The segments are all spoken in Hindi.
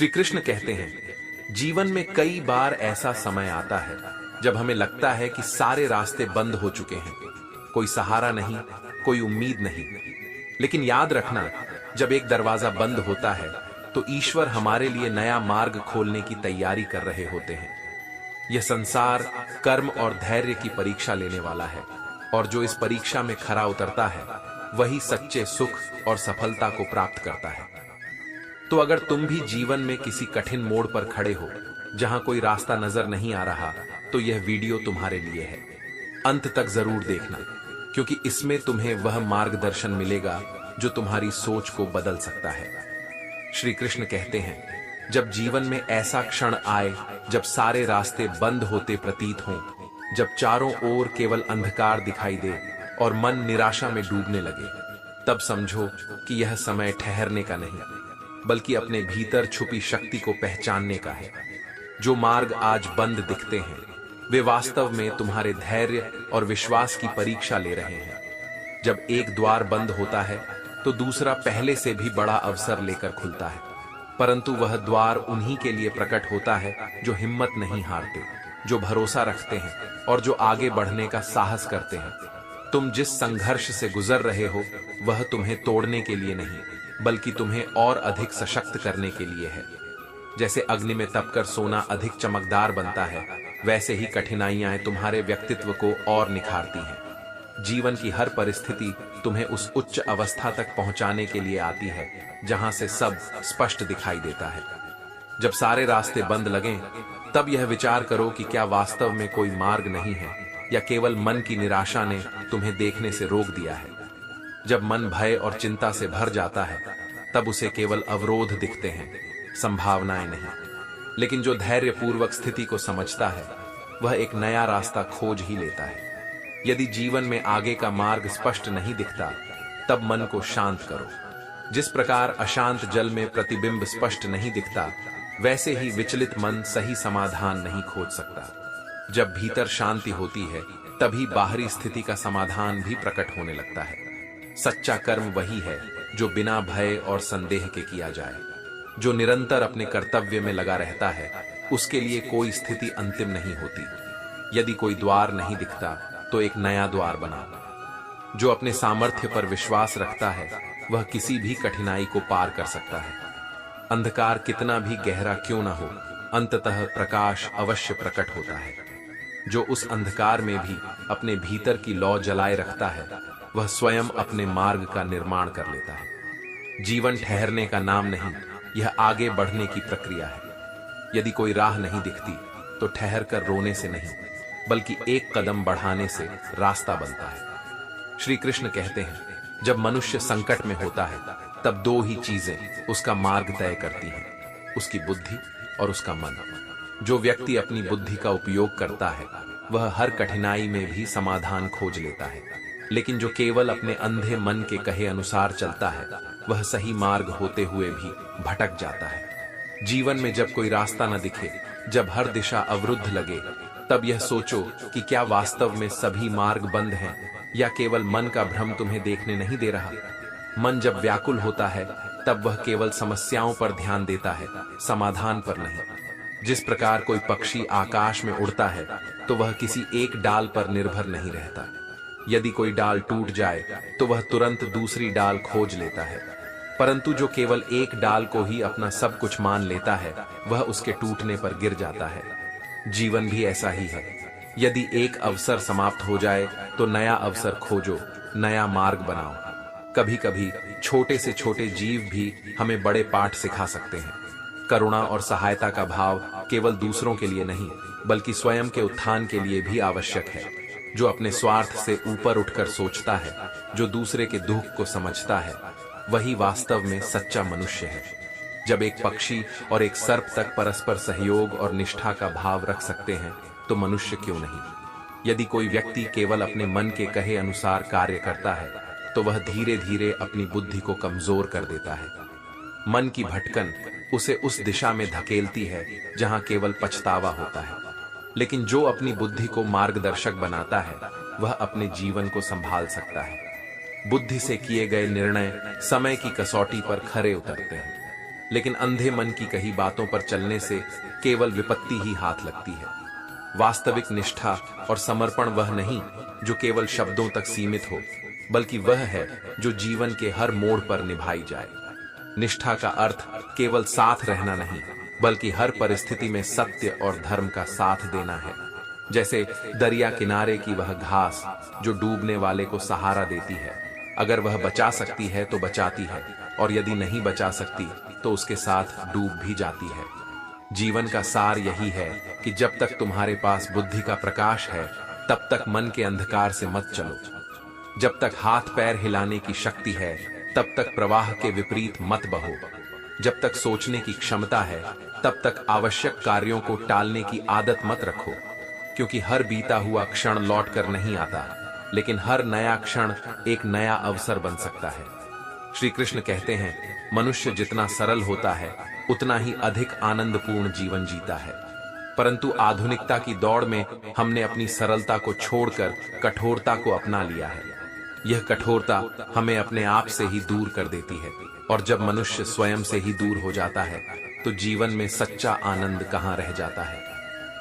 श्री कृष्ण कहते हैं, जीवन में कई बार ऐसा समय आता है जब हमें लगता है कि सारे रास्ते बंद हो चुके हैं, कोई सहारा नहीं, कोई उम्मीद नहीं। लेकिन याद रखना, जब एक दरवाजा बंद होता है तो ईश्वर हमारे लिए नया मार्ग खोलने की तैयारी कर रहे होते हैं। यह संसार कर्म और धैर्य की परीक्षा लेने वाला है, और जो इस परीक्षा में खरा उतरता है वही सच्चे सुख और सफलता को प्राप्त करता है। तो अगर तुम भी जीवन में किसी कठिन मोड़ पर खड़े हो जहां कोई रास्ता नजर नहीं आ रहा, तो यह वीडियो तुम्हारे लिए है। अंत तक जरूर देखना, क्योंकि इसमें तुम्हें वह मार्गदर्शन मिलेगा जो तुम्हारी सोच को बदल सकता है। श्री कृष्ण कहते हैं, जब जीवन में ऐसा क्षण आए जब सारे रास्ते बंद होते प्रतीत हों, जब चारों ओर केवल अंधकार दिखाई दे और मन निराशा में डूबने लगे, तब समझो कि यह समय ठहरने का नहीं, बल्कि अपने भीतर छुपी शक्ति को पहचानने का है। जो मार्ग आज बंद दिखते हैं, वे वास्तव में तुम्हारे धैर्य और विश्वास की परीक्षा ले रहे हैं। जब एक द्वार बंद होता है तो दूसरा पहले से भी बड़ा अवसर लेकर खुलता है, परंतु वह द्वार उन्हीं के लिए प्रकट होता है जो हिम्मत नहीं हारते, जो भरोसा रखते हैं और जो आगे बढ़ने का साहस करते हैं। तुम जिस संघर्ष से गुजर रहे हो, वह तुम्हें तोड़ने के लिए नहीं, बल्कि तुम्हें और अधिक सशक्त करने के लिए है। जैसे अग्नि में तपकर सोना अधिक चमकदार बनता है, वैसे ही कठिनाइयां तुम्हारे व्यक्तित्व को और निखारती हैं। जीवन की हर परिस्थिति तुम्हें उस उच्च अवस्था तक पहुंचाने के लिए आती है जहां से सब स्पष्ट दिखाई देता है। जब सारे रास्ते बंद लगें, तब यह विचार करो कि क्या वास्तव में कोई मार्ग नहीं है, या केवल मन की निराशा ने तुम्हें देखने से रोक दिया है। जब मन भय और चिंता से भर जाता है, तब उसे केवल अवरोध दिखते हैं, संभावनाएं नहीं। लेकिन जो धैर्य पूर्वक स्थिति को समझता है, वह एक नया रास्ता खोज ही लेता है। यदि जीवन में आगे का मार्ग स्पष्ट नहीं दिखता, तब मन को शांत करो। जिस प्रकार अशांत जल में प्रतिबिंब स्पष्ट नहीं दिखता, वैसे ही विचलित मन सही समाधान नहीं खोज सकता। जब भीतर शांति होती है, तभी बाहरी स्थिति का समाधान भी प्रकट होने लगता है। सच्चा कर्म वही है जो बिना भय और संदेह के किया जाए। जो निरंतर अपने कर्तव्य में लगा रहता है, उसके लिए कोई स्थिति अंतिम नहीं होती। यदि कोई द्वार नहीं दिखता, तो एक नया द्वार बनाओ। जो अपने सामर्थ्य पर विश्वास रखता है, वह किसी भी कठिनाई को पार कर सकता है। अंधकार कितना भी गहरा क्यों न हो, अंततः प्रकाश अवश्य प्रकट होता है। जो उस अंधकार में भी अपने भीतर की लौ जलाए रखता है, वह स्वयं अपने मार्ग का निर्माण कर लेता है। जीवन ठहरने का नाम नहीं, यह आगे बढ़ने की प्रक्रिया है। यदि कोई राह नहीं दिखती, तो ठहर कर रोने से नहीं, बल्कि एक कदम बढ़ाने से रास्ता बनता है। श्री कृष्ण कहते हैं, जब मनुष्य संकट में होता है, तब दो ही चीजें उसका मार्ग तय करती हैं, उसकी बुद्धि और उसका मन। जो व्यक्ति अपनी बुद्धि का उपयोग करता है, वह हर कठिनाई में भी समाधान खोज लेता है। लेकिन जो केवल अपने अंधे मन के कहे अनुसार चलता है, वह सही मार्ग होते हुए भी भटक जाता है। जीवन में जब कोई रास्ता न दिखे, जब हर दिशा अवरुद्ध लगे, तब यह सोचो कि क्या वास्तव में सभी मार्ग बंद हैं, या केवल मन का भ्रम तुम्हें देखने नहीं दे रहा। मन जब व्याकुल होता है, तब वह केवल समस्याओं पर ध्यान देता है, समाधान पर नहीं। जिस प्रकार कोई पक्षी आकाश में उड़ता है, तो वह किसी एक डाल पर निर्भर नहीं रहता। यदि कोई डाल टूट जाए, तो वह तुरंत दूसरी डाल खोज लेता है। परंतु जो केवल एक डाल को ही अपना सब कुछ मान लेता है, वह उसके टूटने पर गिर जाता है। जीवन भी ऐसा ही है। यदि एक अवसर समाप्त हो जाए, तो नया अवसर खोजो, नया मार्ग बनाओ। कभी कभी छोटे से छोटे जीव भी हमें बड़े पाठ सिखा सकते हैं। करुणा और सहायता का भाव केवल दूसरों के लिए नहीं, बल्कि स्वयं के उत्थान के लिए भी आवश्यक है। जो अपने स्वार्थ से ऊपर उठकर सोचता है, जो दूसरे के दुख को समझता है, वही वास्तव में सच्चा मनुष्य है। जब एक पक्षी और एक सर्प तक परस्पर सहयोग और निष्ठा का भाव रख सकते हैं, तो मनुष्य क्यों नहीं। यदि कोई व्यक्ति केवल अपने मन के कहे अनुसार कार्य करता है, तो वह धीरे धीरे अपनी बुद्धि को कमजोर कर देता है। मन की भटकन उसे उस दिशा में धकेलती है जहां केवल पछतावा होता है। लेकिन जो अपनी बुद्धि को मार्गदर्शक बनाता है, वह अपने जीवन को संभाल सकता है। बुद्धि से किए गए निर्णय समय की कसौटी पर खरे उतरते हैं। लेकिन अंधे मन की कही बातों पर चलने से केवल विपत्ति ही हाथ लगती है। वास्तविक निष्ठा और समर्पण वह नहीं जो केवल शब्दों तक सीमित हो, बल्कि वह है जो जीवन के हर मोड़ पर निभाई जाए। निष्ठा का अर्थ केवल साथ रहना नहीं, बल्कि हर परिस्थिति में सत्य और धर्म का साथ देना है। जैसे दरिया किनारे की वह घास जो डूबने वाले को सहारा देती है। अगर वह बचा सकती है तो बचाती है, और यदि नहीं बचा सकती तो उसके साथ डूब भी जाती है। जीवन का सार यही है कि जब तक तुम्हारे पास बुद्धि का प्रकाश है, तब तक मन के अंधकार से मत चलो। जब तक हाथ पैर हिलाने की शक्ति है, तब तक प्रवाह के विपरीत मत बहो। जब तक सोचने की क्षमता है, तब तक आवश्यक कार्यों को टालने की आदत मत रखो, क्योंकि हर बीता हुआ क्षण लौट कर नहीं आता, लेकिन हर नया क्षण एक नया अवसर बन सकता है। श्री कृष्ण कहते हैं, मनुष्य जितना सरल होता है उतना ही अधिक आनंदपूर्ण जीवन जीता है। परंतु आधुनिकता की दौड़ में हमने अपनी सरलता को छोड़कर कठोरता को अपना लिया है। यह कठोरता हमें अपने आप से ही दूर कर देती है, और जब मनुष्य स्वयं से ही दूर हो जाता है तो जीवन में सच्चा आनंद कहाँ रह जाता है।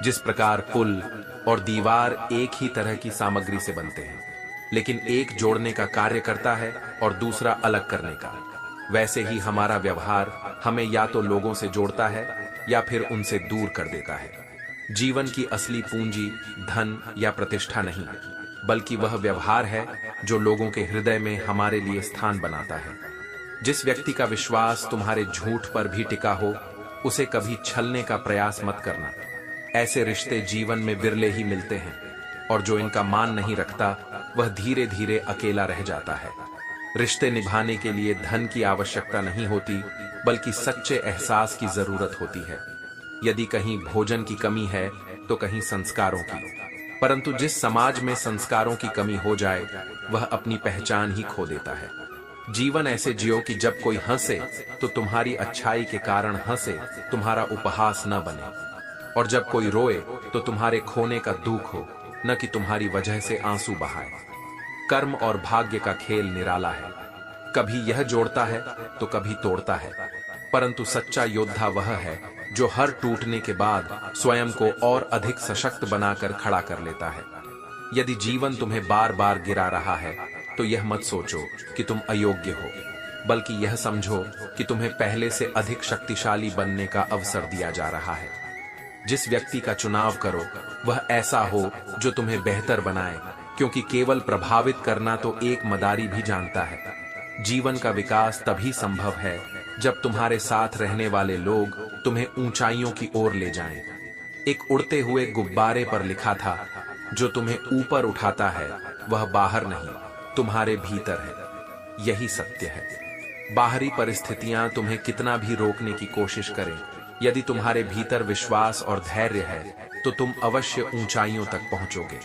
जिस प्रकार पुल और दीवार एक ही तरह की सामग्री से बनते हैं, लेकिन एक जोड़ने का कार्य करता है और दूसरा अलग करने का, वैसे ही हमारा व्यवहार हमें या तो लोगों से जोड़ता है या फिर उनसे दूर कर देता है। जीवन की असली पूंजी धन या प्रतिष्ठा नहीं, बल्कि वह व्यवहार है जो लोगों के हृदय में हमारे लिए स्थान बनाता है। जिस व्यक्ति का विश्वास तुम्हारे झूठ पर भी टिका हो, उसे कभी छलने का प्रयास मत करना। ऐसे रिश्ते जीवन में विरले ही मिलते हैं, और जो इनका मान नहीं रखता वह धीरे धीरे अकेला रह जाता है। रिश्ते निभाने के लिए धन की आवश्यकता नहीं होती, बल्कि सच्चे एहसास की जरूरत होती है। यदि कहीं भोजन की कमी है तो कहीं संस्कारों की, परंतु जिस समाज में संस्कारों की कमी हो जाए वह अपनी पहचान ही खो देता है। जीवन ऐसे जियो कि जब कोई हंसे तो तुम्हारी अच्छाई के कारण हंसे, तुम्हारा उपहास न बने, और जब कोई रोए तो तुम्हारे खोने का दुख हो, न कि तुम्हारी वजह से आंसू बहाए। कर्म और भाग्य का खेल निराला है, कभी यह जोड़ता है तो कभी तोड़ता है, परंतु सच्चा योद्धा वह है जो हर टूटने के बाद स्वयं को और अधिक सशक्त बनाकर खड़ा कर लेता है। यदि जीवन तुम्हें बार बार गिरा रहा है तो यह मत सोचो कि तुम अयोग्य हो, बल्कि यह समझो कि तुम्हें पहले से अधिक शक्तिशाली बनने का अवसर दिया जा रहा है। जिस व्यक्ति का चुनाव करो वह ऐसा हो जो तुम्हें बेहतर बनाए, क्योंकि केवल प्रभावित करना तो एक मदारी भी जानता है। जीवन का विकास तभी संभव है जब तुम्हारे साथ रहने वाले लोग तुम्हें ऊंचाइयों की ओर ले जाएं। एक उड़ते हुए गुब्बारे पर लिखा था, जो तुम्हें ऊपर उठाता है वह बाहर नहीं, तुम्हारे भीतर है। यही सत्य है। बाहरी परिस्थितियां तुम्हें कितना भी रोकने की कोशिश करें, यदि तुम्हारे भीतर विश्वास और धैर्य है तो तुम अवश्य ऊंचाइयों तक पहुंचोगे।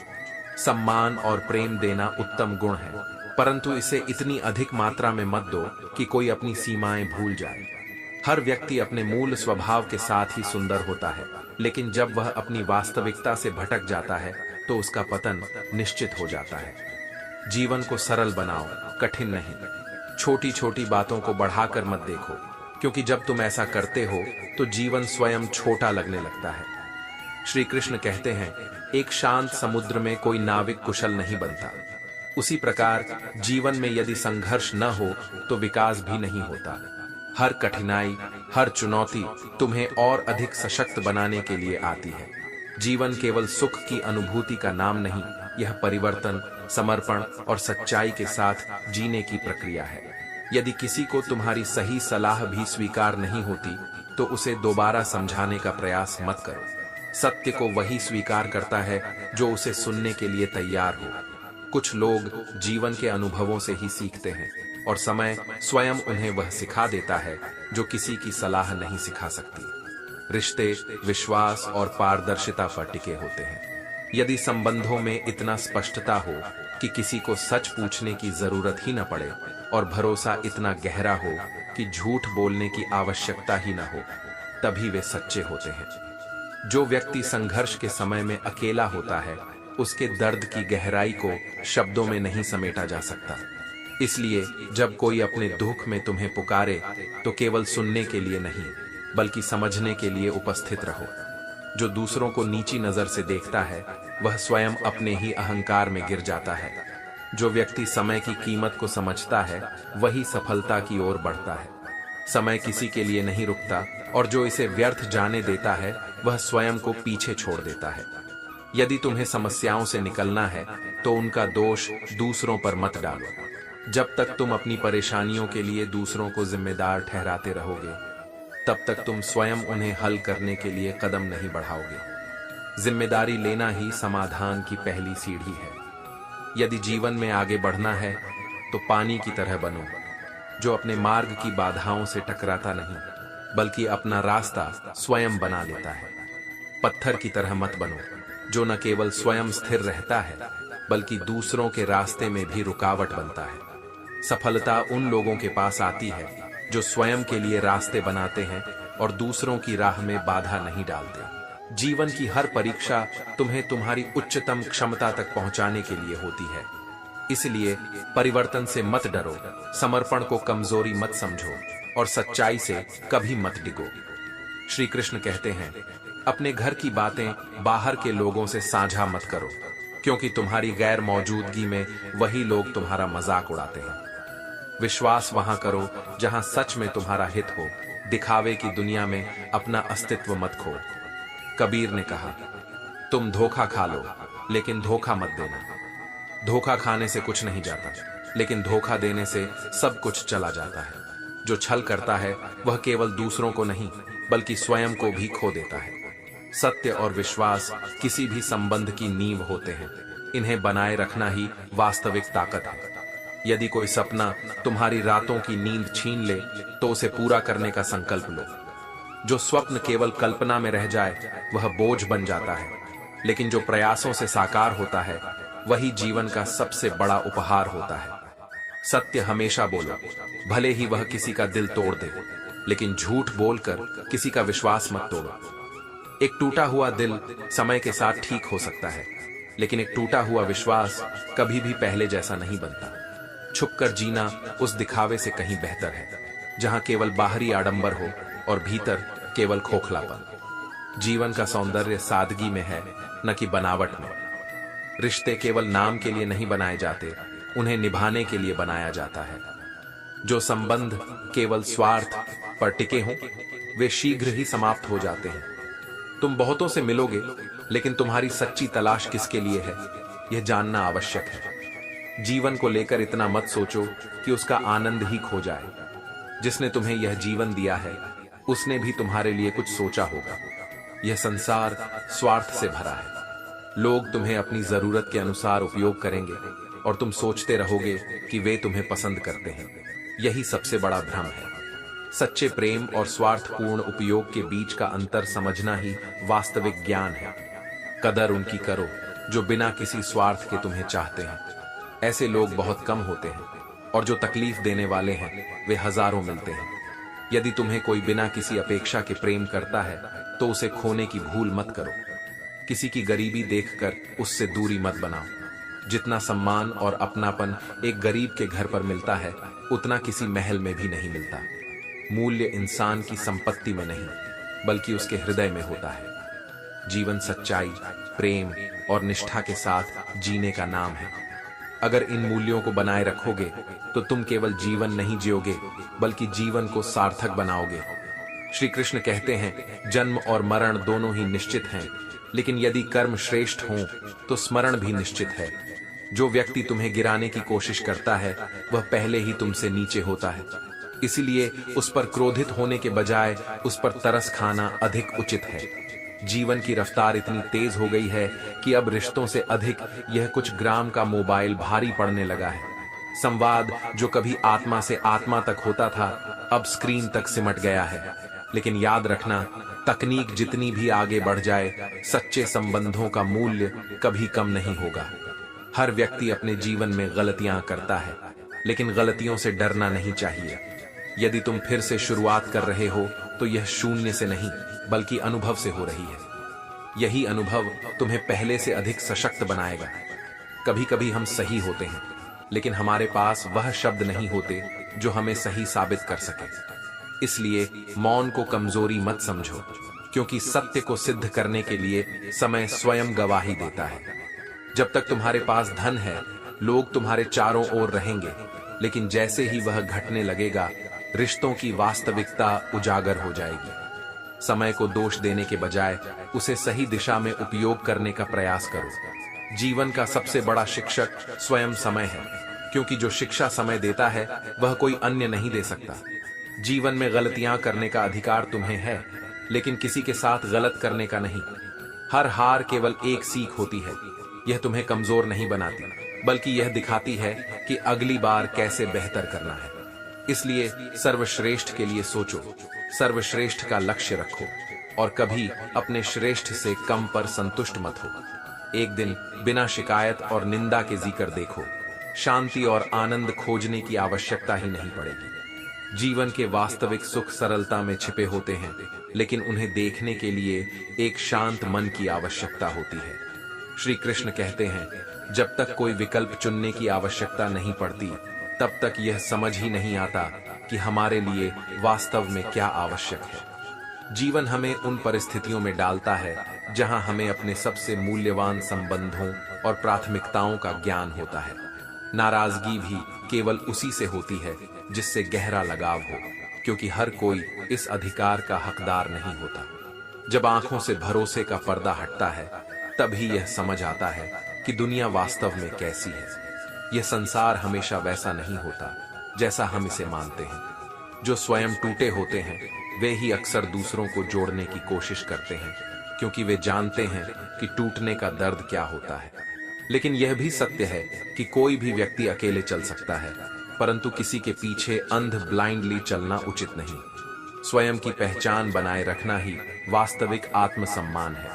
सम्मान और प्रेम देना उत्तम गुण है, परंतु इसे इतनी अधिक मात्रा में मत दो कि कोई अपनी सीमाएं भूल जाए। हर व्यक्ति अपने मूल स्वभाव के साथ ही सुंदर होता है, लेकिन जब वह अपनी वास्तविकता से भटक जाता है तो उसका पतन निश्चित हो जाता है। जीवन को सरल बनाओ, कठिन नहीं। छोटी छोटी बातों को बढ़ाकर मत देखो, क्योंकि जब तुम ऐसा करते हो तो जीवन स्वयं छोटा लगने लगता है। श्री कृष्ण कहते हैं, एक शांत समुद्र में कोई नाविक कुशल नहीं बनता। उसी प्रकार जीवन में यदि संघर्ष न हो तो विकास भी नहीं होता। हर कठिनाई, हर चुनौती तुम्हें और अधिक सशक्त बनाने के लिए आती है। जीवन केवल सुख की अनुभूति का नाम नहीं, यह परिवर्तन, समर्पण और सच्चाई के साथ जीने की प्रक्रिया है। यदि किसी को तुम्हारी सही सलाह भी स्वीकार नहीं होती तो उसे दोबारा समझाने का प्रयास मत करो। सत्य को वही स्वीकार करता है जो उसे सुनने के लिए तैयार हो। कुछ लोग जीवन के अनुभवों से ही सीखते हैं, और समय स्वयं उन्हें वह सिखा देता है जो किसी की सलाह नहीं सिखा सकती। रिश्ते विश्वास और पारदर्शिता पर टिके होते हैं। यदि संबंधों में इतना स्पष्टता हो कि किसी को सच पूछने की जरूरत ही न पड़े, और भरोसा इतना गहरा हो कि झूठ बोलने की आवश्यकता ही न हो, तभी वे सच्चे होते हैं। जो व्यक्ति संघर्ष के समय में अकेला होता है, उसके दर्द की गहराई को शब्दों में नहीं समेटा जा सकता। इसलिए जब कोई अपने दुख में तुम्हें पुकारे तो केवल सुनने के लिए नहीं बल्कि समझने के लिए उपस्थित रहो। जो दूसरों को नीची नजर से देखता है वह स्वयं अपने ही अहंकार में गिर जाता है। जो व्यक्ति समय की कीमत को समझता है वही सफलता की ओर बढ़ता है। समय किसी के लिए नहीं रुकता और जो इसे व्यर्थ जाने देता है वह स्वयं को पीछे छोड़ देता है। यदि तुम्हें समस्याओं से निकलना है तो उनका दोष दूसरों पर मत डालो। जब तक तुम अपनी परेशानियों के लिए दूसरों को जिम्मेदार ठहराते रहोगे तब तक तुम स्वयं उन्हें हल करने के लिए कदम नहीं बढ़ाओगे। जिम्मेदारी लेना ही समाधान की पहली सीढ़ी है। यदि जीवन में आगे बढ़ना है तो पानी की तरह बनो, जो अपने मार्ग की बाधाओं से टकराता नहीं बल्कि अपना रास्ता स्वयं बना लेता है। पत्थर की तरह मत बनो, जो न केवल स्वयं स्थिर रहता है बल्कि दूसरों के रास्ते में भी रुकावट बनता है। सफलता उन लोगों के पास आती है जो स्वयं के लिए रास्ते बनाते हैं और दूसरों की राह में बाधा नहीं डालते। जीवन की हर परीक्षा तुम्हें तुम्हारी उच्चतम क्षमता तक पहुंचाने के लिए होती है। इसलिए परिवर्तन से मत डरो, समर्पण को कमजोरी मत समझो और सच्चाई से कभी मत डिगो। श्री कृष्ण कहते हैं, अपने घर की बातें बाहर के लोगों से साझा मत करो, क्योंकि तुम्हारी गैर मौजूदगी में वही लोग तुम्हारा मजाक उड़ाते हैं। विश्वास वहां करो जहां सच में तुम्हारा हित हो। दिखावे की दुनिया में अपना अस्तित्व मत खो। कबीर ने कहा, तुम धोखा खा लो लेकिन धोखा मत देना। धोखा खाने से कुछ नहीं जाता, लेकिन धोखा देने से सब कुछ चला जाता है। जो छल करता है वह केवल दूसरों को नहीं बल्कि स्वयं को भी खो देता है। सत्य और विश्वास किसी भी संबंध की नींव होते हैं। इन्हें बनाए रखना ही वास्तविक ताकत है। यदि कोई सपना तुम्हारी रातों की नींद छीन ले तो उसे पूरा करने का संकल्प लो। जो स्वप्न केवल कल्पना में रह जाए वह बोझ बन जाता है, लेकिन जो प्रयासों से साकार होता है वही जीवन का सबसे बड़ा उपहार होता है। सत्य हमेशा बोलो, भले ही वह किसी का दिल तोड़ दे, लेकिन झूठ बोलकर किसी का विश्वास मत तोड़ो। एक टूटा हुआ दिल समय के साथ ठीक हो सकता है, लेकिन एक टूटा हुआ विश्वास कभी भी पहले जैसा नहीं बनता। छुपकर जीना उस दिखावे से कहीं बेहतर है, जहां केवल बाहरी आडंबर हो और भीतर केवल खोखलापन। जीवन का सौंदर्य सादगी में है, न कि बनावट में। रिश्ते केवल नाम के लिए नहीं बनाए जाते, उन्हें निभाने के लिए बनाया जाता है। जो संबंध केवल स्वार्थ पर टिके हों वे शीघ्र ही समाप्त हो जाते हैं। तुम बहुतों से मिलोगे, लेकिन तुम्हारी सच्ची तलाश किसके लिए है यह जानना आवश्यक है। जीवन को लेकर इतना मत सोचो कि उसका आनंद ही खो जाए। जिसने तुम्हें यह जीवन दिया है उसने भी तुम्हारे लिए कुछ सोचा होगा। यह संसार स्वार्थ से भरा है। लोग तुम्हें अपनी जरूरत के अनुसार उपयोग करेंगे और तुम सोचते रहोगे कि वे तुम्हें पसंद करते हैं। यही सबसे बड़ा भ्रम है। सच्चे प्रेम और स्वार्थपूर्ण उपयोग के बीच का अंतर समझना ही वास्तविक ज्ञान है। कदर उनकी करो जो बिना किसी स्वार्थ के तुम्हें चाहते हैं। ऐसे लोग बहुत कम होते हैं और जो तकलीफ देने वाले हैं वे हजारों मिलते हैं। यदि तुम्हें कोई बिना किसी अपेक्षा के प्रेम करता है तो उसे खोने की भूल मत करो। किसी की गरीबी देखकर उससे दूरी मत बनाओ। जितना सम्मान और अपनापन एक गरीब के घर पर मिलता है उतना किसी महल में भी नहीं मिलता। मूल्य इंसान की संपत्ति में नहीं बल्कि उसके हृदय में होता है। जीवन सच्चाई, प्रेम और निष्ठा के साथ जीने का नाम है। अगर इन मूल्यों को बनाए रखोगे तो तुम केवल जीवन नहीं जियोगे बल्कि जीवन को सार्थक बनाओगे। श्री कृष्ण कहते हैं, जन्म और मरण दोनों ही निश्चित हैं, लेकिन यदि कर्म श्रेष्ठ हों तो स्मरण भी निश्चित है। जो व्यक्ति तुम्हें गिराने की कोशिश करता है वह पहले ही तुमसे नीचे होता है। इसलिए उस पर क्रोधित होने के बजाय उस पर तरस खाना अधिक उचित है। जीवन की रफ्तार इतनी तेज हो गई है कि अब रिश्तों से अधिक यह कुछ ग्राम का मोबाइल भारी पड़ने लगा है। संवाद जो कभी आत्मा से आत्मा तक होता था अब स्क्रीन तक सिमट गया है। लेकिन याद रखना, तकनीक जितनी भी आगे बढ़ जाए सच्चे संबंधों का मूल्य कभी कम नहीं होगा। हर व्यक्ति अपने जीवन में गलतियां करता है, लेकिन गलतियों से डरना नहीं चाहिए। यदि तुम फिर से शुरुआत कर रहे हो तो यह शून्य से नहीं बल्कि अनुभव से हो रही है। यही अनुभव तुम्हें पहले से अधिक सशक्त बनाएगा। कभी कभी हम सही होते हैं, लेकिन हमारे पास वह शब्द नहीं होते जो हमें सही साबित कर सके। इसलिए मौन को कमजोरी मत समझो, क्योंकि सत्य को सिद्ध करने के लिए समय स्वयं गवाही देता है। जब तक तुम्हारे पास धन है, लोग तुम्हारे चारों ओर रहेंगे, लेकिन जैसे ही वह घटने लगेगा, रिश्तों की वास्तविकता उजागर हो जाएगी। समय को दोष देने के बजाय उसे सही दिशा में उपयोग करने का प्रयास करो। जीवन का सबसे बड़ा शिक्षक स्वयं समय है, क्योंकि जो शिक्षा समय देता है वह कोई अन्य नहीं दे सकता। जीवन में गलतियां करने का अधिकार तुम्हें है, लेकिन किसी के साथ गलत करने का नहीं। हर हार केवल एक सीख होती है। यह तुम्हें कमजोर नहीं बनाती, बल्कि यह दिखाती है कि अगली बार कैसे बेहतर करना है। इसलिए सर्वश्रेष्ठ के लिए सोचो, सर्वश्रेष्ठ का लक्ष्य रखो और कभी अपने श्रेष्ठ से कम पर संतुष्ट मत हो। एक दिन बिना शिकायत और निंदा के जीकर देखो, शांति और आनंद खोजने की आवश्यकता ही नहीं पड़ेगी। जीवन के वास्तविक सुख सरलता में छिपे होते हैं, लेकिन उन्हें देखने के लिए एक शांत मन की आवश्यकता होती है। श्री कृष्ण कहते हैं, जब तक कोई विकल्प चुनने की आवश्यकता नहीं पड़ती, तब तक यह समझ ही नहीं आता कि हमारे लिए वास्तव में क्या आवश्यक है। जीवन हमें उन परिस्थितियों में डालता है जहां हमें अपने सबसे मूल्यवान संबंधों और प्राथमिकताओं का ज्ञान होता है। नाराजगी भी केवल उसी से होती है जिससे गहरा लगाव हो, क्योंकि हर कोई इस अधिकार का हकदार नहीं होता। जब आंखों से भरोसे का पर्दा हटता है, तभी यह समझ आता है कि दुनिया वास्तव में कैसी है। यह संसार हमेशा वैसा नहीं होता जैसा हम इसे मानते हैं। जो स्वयं टूटे होते हैं, वे ही अक्सर दूसरों को जोड़ने की कोशिश करते हैं, क्योंकि वे जानते हैं कि टूटने का दर्द क्या होता है। लेकिन यह भी सत्य है कि कोई भी व्यक्ति अकेले चल सकता है, परंतु किसी के पीछे अंध ब्लाइंडली चलना उचित नहीं। स्वयं की पहचान बनाए रखना ही वास्तविक आत्मसम्मान है।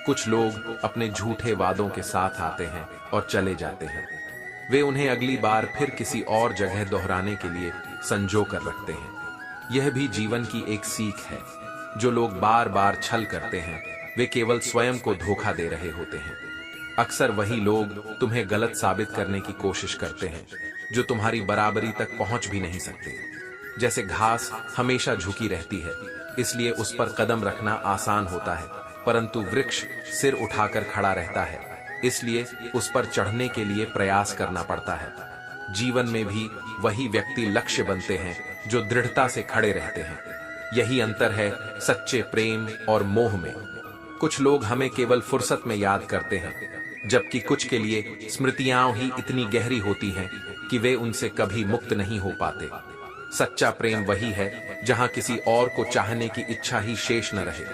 कुछ लोग अपने झूठे वादों के साथ आते हैं और चले जाते हैं। वे उन्हें अगली बार फिर किसी और जगह दोहराने के लिए संजो कर रखते हैं। यह भी जीवन की एक सीख है। जो लोग बार बार छल करते हैं, वे केवल स्वयं को धोखा दे रहे होते हैं। अक्सर वही लोग तुम्हें गलत साबित करने की कोशिश करते हैं, जो तुम्हारी बराबरी तक पहुंच भी नहीं सकते। जैसे घास हमेशा झुकी रहती है, इसलिए उस पर कदम रखना आसान होता है, परंतु वृक्ष सिर उठाकर खड़ा रहता है, इसलिए उस पर चढ़ने के लिए प्रयास करना पड़ता है। जीवन में भी वही व्यक्ति लक्ष्य बनते हैं जो दृढ़ता से खड़े रहते हैं। यही अंतर है सच्चे प्रेम और मोह में। कुछ लोग हमें केवल फुर्सत में याद करते हैं, जबकि कुछ के लिए स्मृतियां ही इतनी गहरी होती हैं कि वे उनसे कभी मुक्त नहीं हो पाते। सच्चा प्रेम वही है जहां किसी और को चाहने की इच्छा ही शेष न रहे।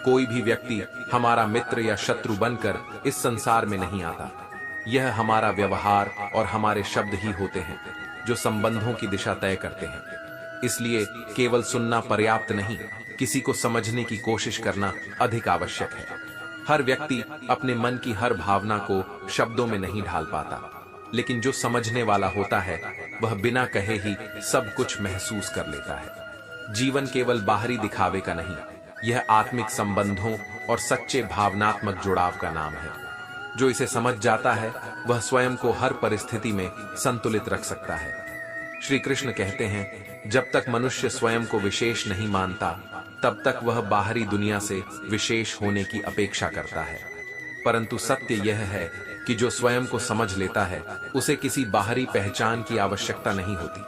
कोई भी व्यक्ति हमारा मित्र या शत्रु बनकर इस संसार में नहीं आता। यह हमारा व्यवहार और हमारे शब्द ही होते हैं जो संबंधों की दिशा तय करते हैं। इसलिए केवल सुनना पर्याप्त नहीं, किसी को समझने की कोशिश करना अधिक आवश्यक है। हर व्यक्ति अपने मन की हर भावना को शब्दों में नहीं ढाल पाता, लेकिन जो समझने वाला होता है वह बिना कहे ही सब कुछ महसूस कर लेता है। जीवन केवल बाहरी दिखावे का नहीं, यह आत्मिक संबंधों और सच्चे भावनात्मक जुड़ाव का नाम है। जो इसे समझ जाता है वह स्वयं को हर परिस्थिति में संतुलित रख सकता है। श्री कृष्ण कहते हैं, जब तक मनुष्य स्वयं को विशेष नहीं मानता, तब तक वह बाहरी दुनिया से विशेष होने की अपेक्षा करता है। परंतु सत्य यह है कि जो स्वयं को समझ लेता है, उसे किसी बाहरी पहचान की आवश्यकता नहीं होती।